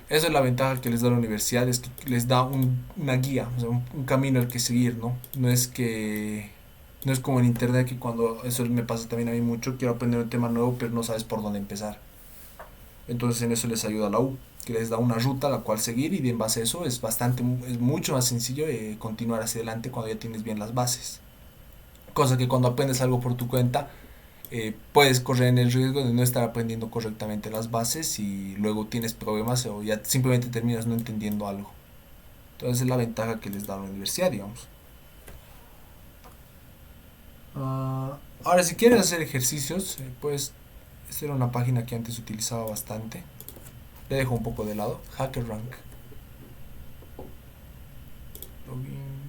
esa es la ventaja que les da la universidad, es que les da una guía, o sea, un camino al que seguir, ¿no? No es como en internet, que cuando eso me pasa también a mí mucho, quiero aprender un tema nuevo pero no sabes por dónde empezar. Entonces en eso les ayuda la U, que les da una ruta a la cual seguir, y en base a eso es mucho más sencillo continuar hacia adelante cuando ya tienes bien las bases. Cosa que cuando aprendes algo por tu cuenta, puedes correr en el riesgo de no estar aprendiendo correctamente las bases y luego tienes problemas o ya simplemente terminas no entendiendo algo. Entonces es la ventaja que les da la universidad, digamos. Ahora, si quieres hacer ejercicios, puedes hacer una página que antes utilizaba bastante. Le dejo un poco de lado. HackerRank. Login.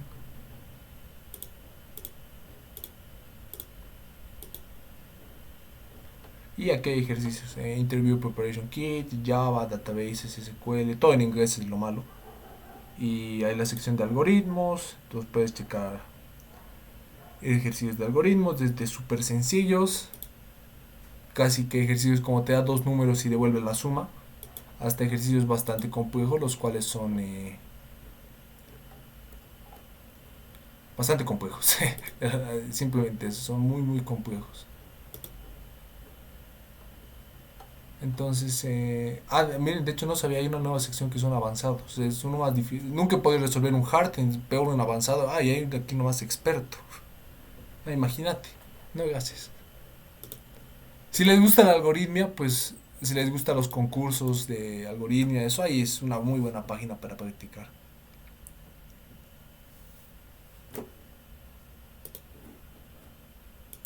Y aquí hay ejercicios. Interview Preparation Kit, Java, Databases, SQL. Todo en inglés es lo malo. Y hay la sección de algoritmos. Entonces puedes checar ejercicios de algoritmos desde súper sencillos, casi que ejercicios como te da dos números y devuelve la suma, hasta ejercicios bastante complejos, los cuales son bastante complejos. Simplemente eso, son muy complejos. Entonces, miren, de hecho no sabía, hay una nueva sección que son avanzados, es uno más difícil. Nunca he podido resolver un hard, peor un avanzado. Y hay aquí uno más experto. Imagínate, no gracias. Si les gusta la algoritmia, pues si les gustan los concursos de algoritmia, eso ahí es una muy buena página para practicar.